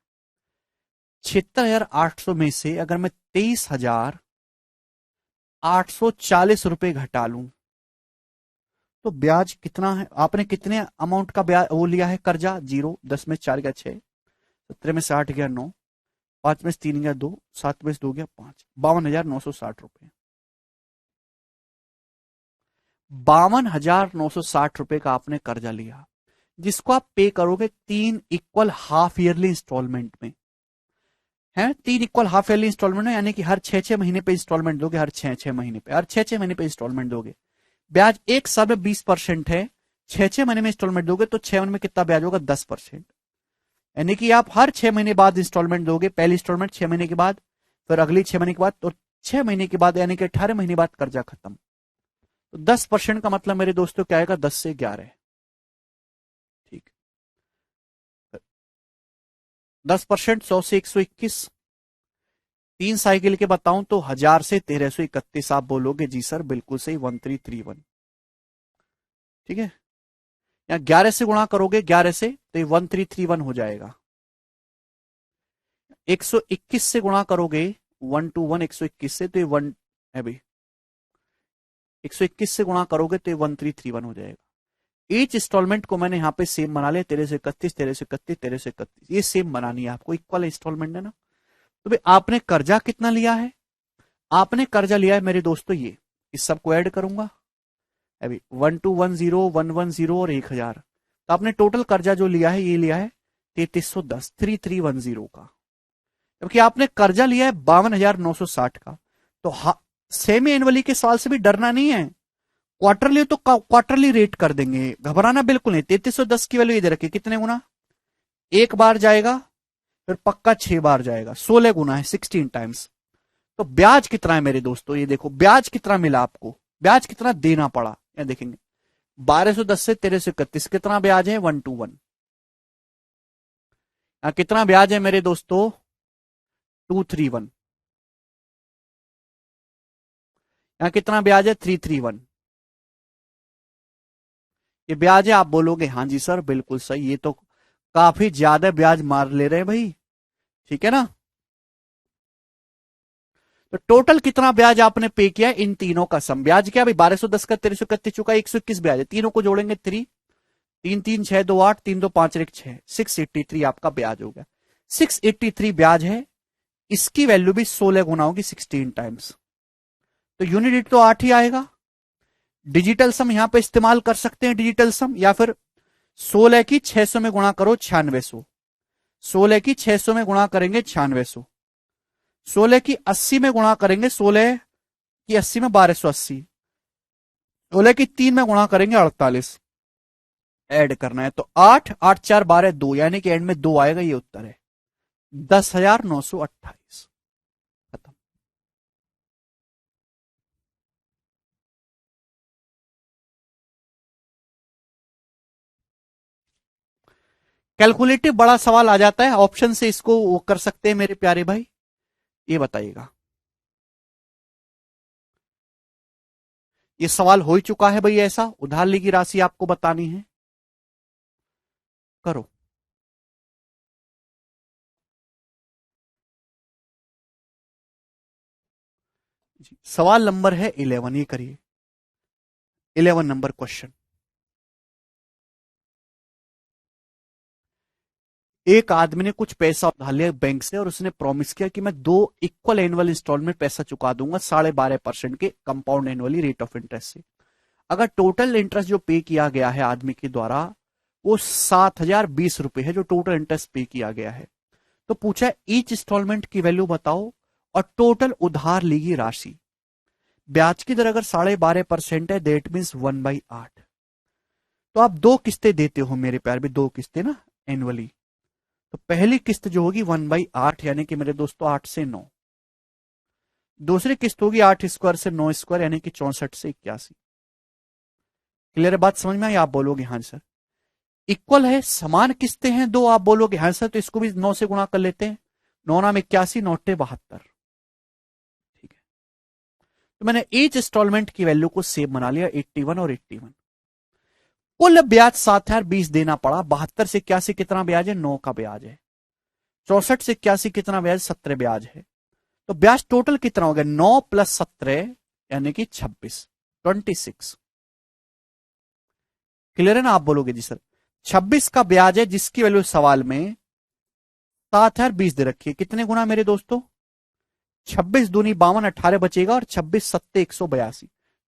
76,800 में से अगर मैं 23,840 रुपए घटा लूं तो ब्याज कितना है। आपने कितने अमाउंट का ब्याज वो लिया है कर्जा, 0, 10 में 4 गया 6, 17 में से 8 गया 9, 5 में से 3 गया 2, 7 में से 2 गया 5, 52,960 रुपए। 52,960 रुपए का आपने कर्जा लिया, जिसको आप पे करोगे 3 इक्वल हाफ ईयरली इंस्टॉलमेंट में। है 3 इक्वल हाफ ईयरली इंस्टॉलमेंट है, यानी कि हर 6-6 महीने पे इंस्टॉलमेंट दोगे, हर 6-6 महीने पे, हर 6-6 महीने पे इंस्टॉलमेंट दोगे। ब्याज एक साल में 20% है, 6-6 महीने में इंस्टॉलमेंट दोगे तो 6 महीने में कितना ब्याज होगा? 10%। यानी कि आप हर 6 महीने बाद इंस्टॉलमेंट दोगे, पहली इंस्टॉलमेंट 6 महीने के बाद, फिर अगली 6 महीने के बाद, तो 6 महीने के बाद यानी कि 18 महीने बाद कर्जा खत्म। तो 10% का मतलब मेरे दोस्तों क्या आएगा? 10 से 11। ठीक, 10% 100 से 121, 3 साइकिल के बताऊं तो 1000 से 1331। आप बोलोगे जी सर बिल्कुल सही, 1331। ठीक है, या 11 से गुणा करोगे, 11 से तो ये 1331 हो जाएगा। 121 से गुणा करोगे, 121 121 से, तो ये 1 है भाई, 121 से गुणा करोगे तो ये 1331 हो जाएगा। ईच इंस्टॉलमेंट को मैंने यहाँ पे सेम बना लिया, 1331 1331 1331, ये सेम बनानी है आपको, इक्वल इंस्टॉलमेंट है ना। तो भाई आपने कर्जा कितना लिया है? आपने कर्जा लिया है मेरे दोस्तों ये, इस सबको ऐड करूंगा अभी, 1210 110 और 1000। तो आपने टोटल कर्जा जो लिया है ये लिया है 3310, 3310 का, क्योंकि आपने कर्जा लिया है 52,960 का। तो सेमी एनुअली के सवाल से भी डरना नहीं है, क्वार्टरली तो क्वार्टरली रेट कर देंगे, घबराना बिल्कुल नहीं। 3310 की वैल्यू इधर रखिए, कितने गुना? एक बार जाएगा, फिर पक्का 6 बार जाएगा, 16 गुना है, 16 टाइम्स। तो ब्याज कितना है मेरे दोस्तों? ये देखो ब्याज कितना मिला आपको, ब्याज कितना देना पड़ा, ये देखेंगे 1210 से 1331 कितना ब्याज है? 121। कितना ब्याज है मेरे दोस्तों? 231। यहां कितना ब्याज है? 331। ये ब्याज है। आप बोलोगे हाँ जी सर बिल्कुल सही, ये तो काफी ज्यादा ब्याज मार ले रहे हैं भाई, ठीक है ना। तो टोटल कितना ब्याज आपने पे किया इन तीनों का सम? ब्याज क्या भाई? 1210 का 1331 चुका, 121 ब्याज है, तीनों को जोड़ेंगे 3, 3 3 6 2 8, 3 2 5 1 6, 683 आपका ब्याज हो गया। 683 ब्याज है, इसकी वैल्यू भी 16 गुना होगी, 16 टाइम्स। तो यूनिट तो 8 ही आएगा। डिजिटल सम यहां पे इस्तेमाल कर सकते हैं, डिजिटल सम, या फिर 16 की 600 में गुणा करो 9600, 16 की 600 में गुणा करेंगे 9600, 16 की 80 में गुणा करेंगे, 16 की 80 में 1280, 16 की 3 में गुणा करेंगे 48। ऐड करना है तो 8 8 4 12 2, यानी कि एंड में 2 आएगा, ये उत्तर है 10,928। खत्म। कैलकुलेटिव बड़ा सवाल आ जाता है, ऑप्शन से इसको वो कर सकते हैं मेरे प्यारे भाई, ये बताइएगा। ये सवाल हो ही चुका है भाई, ऐसा उधार ली की राशि आपको बतानी है, करो। जी, सवाल नंबर है 11, ये करिए 11 नंबर क्वेश्चन। एक आदमी ने कुछ पैसा उधार लिया बैंक से और उसने प्रॉमिस किया कि मैं 2 इक्वल एनुअल इंस्टॉलमेंट पैसा चुका दूंगा 12.5% के compound annually rate of interest से। अगर टोटल इंटरेस्ट जो पे किया गया है आदमी के द्वारा वो 7,020 रुपए है, जो टोटल इंटरेस्ट पे किया गया है, तो पूछा है ईच इंस्टॉलमेंट की वैल्यू बताओ और टोटल उधार ली गई राशि। ब्याज की दर अगर 12.5% है, देट मीन 1/8। तो आप 2 किस्तें देते हो मेरे प्यार भी, 2 किस्तें ना एनुअली। तो पहली किस्त जो होगी 1/8, यानी कि मेरे दोस्तों 8 से 9। दूसरी किस्त होगी 8 स्क्वायर से 9 स्क्वायर, यानी कि 64 से 81। क्लियर है बात, समझ में आई? आप बोलोगे हाँ सर। इक्वल है, समान किस्तें हैं 2, आप बोलोगे हाँ सर, तो इसको भी 9 से गुणा कर लेते हैं, 9 नाम 81, 9 72। ठीक है, तो मैंने ईच इंस्टॉलमेंट की वैल्यू को सेम बना लिया, 81 और 81। कुल ब्याज 7,020 देना पड़ा। 72 से 81 कितना ब्याज है? 9 का ब्याज है। 64 से 81 कितना ब्याज? 17 ब्याज है। तो ब्याज टोटल कितना हो गया? 9 प्लस 17 यानी कि 26, 26। क्लियर है ना? आप बोलोगे जी सर 26 का ब्याज है, जिसकी वैल्यू सवाल में 7,020 दे रखी है। कितने गुना मेरे दोस्तों? 26 दूनी 52, 18 बचेगा, और 26 सत्ते 182,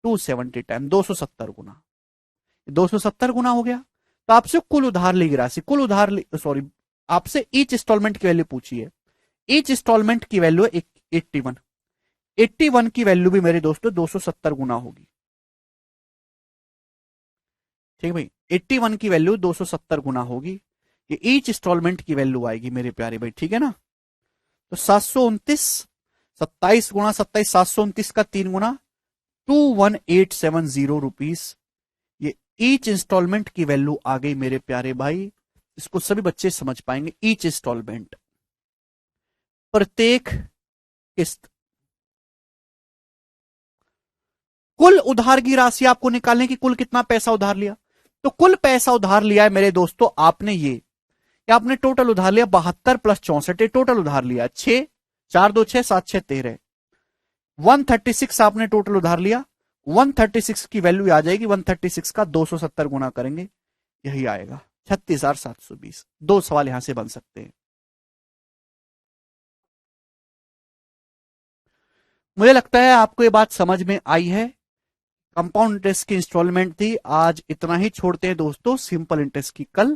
270 टाइम 270 गुना, 270 गुना हो गया। तो आपसे कुल उधार ली गई राशि, कुल उधार सॉरी, आपसे ईच इंस्टॉलमेंट की वैल्यू पूछी है। ईच इंस्टॉलमेंट की वैल्यू है 81। 81 की वैल्यू भी मेरे दोस्तों 270 गुना होगी। ठीक है भाई, 81 की वैल्यू 270 गुना होगी। ये ईच इंस्टॉलमेंट की वैल्यू आएगी मेरे प्यारे भाई, ठीक है ना। तो 729, 27 गुना 27, 729 का 3 गुना, 21870 रुपीज। ये ईच इंस्टॉलमेंट की वैल्यू आ गई मेरे प्यारे भाई। इसको सभी बच्चे समझ पाएंगे। ईच इंस्टॉलमेंट, प्रत्येक किस्त। कुल उधार की राशि आपको निकालने की, कुल कितना पैसा उधार लिया। तो कुल पैसा उधार लिया है मेरे दोस्तों आपने, ये आपने टोटल उधार लिया 72 प्लस 64, टोटल उधार लिया 6, 4 2 6 7 6 13, 136 आपने टोटल उधार लिया। 136 की वैल्यू आ जाएगी, 136 का 270 गुना करेंगे, यही आएगा 36,720। दो सवाल यहां से बन सकते हैं। मुझे लगता है आपको ये बात समझ में आई है। कंपाउंड इंटरेस्ट की इंस्टॉलमेंट थी आज, इतना ही छोड़ते हैं दोस्तों, सिंपल इंटरेस्ट की कल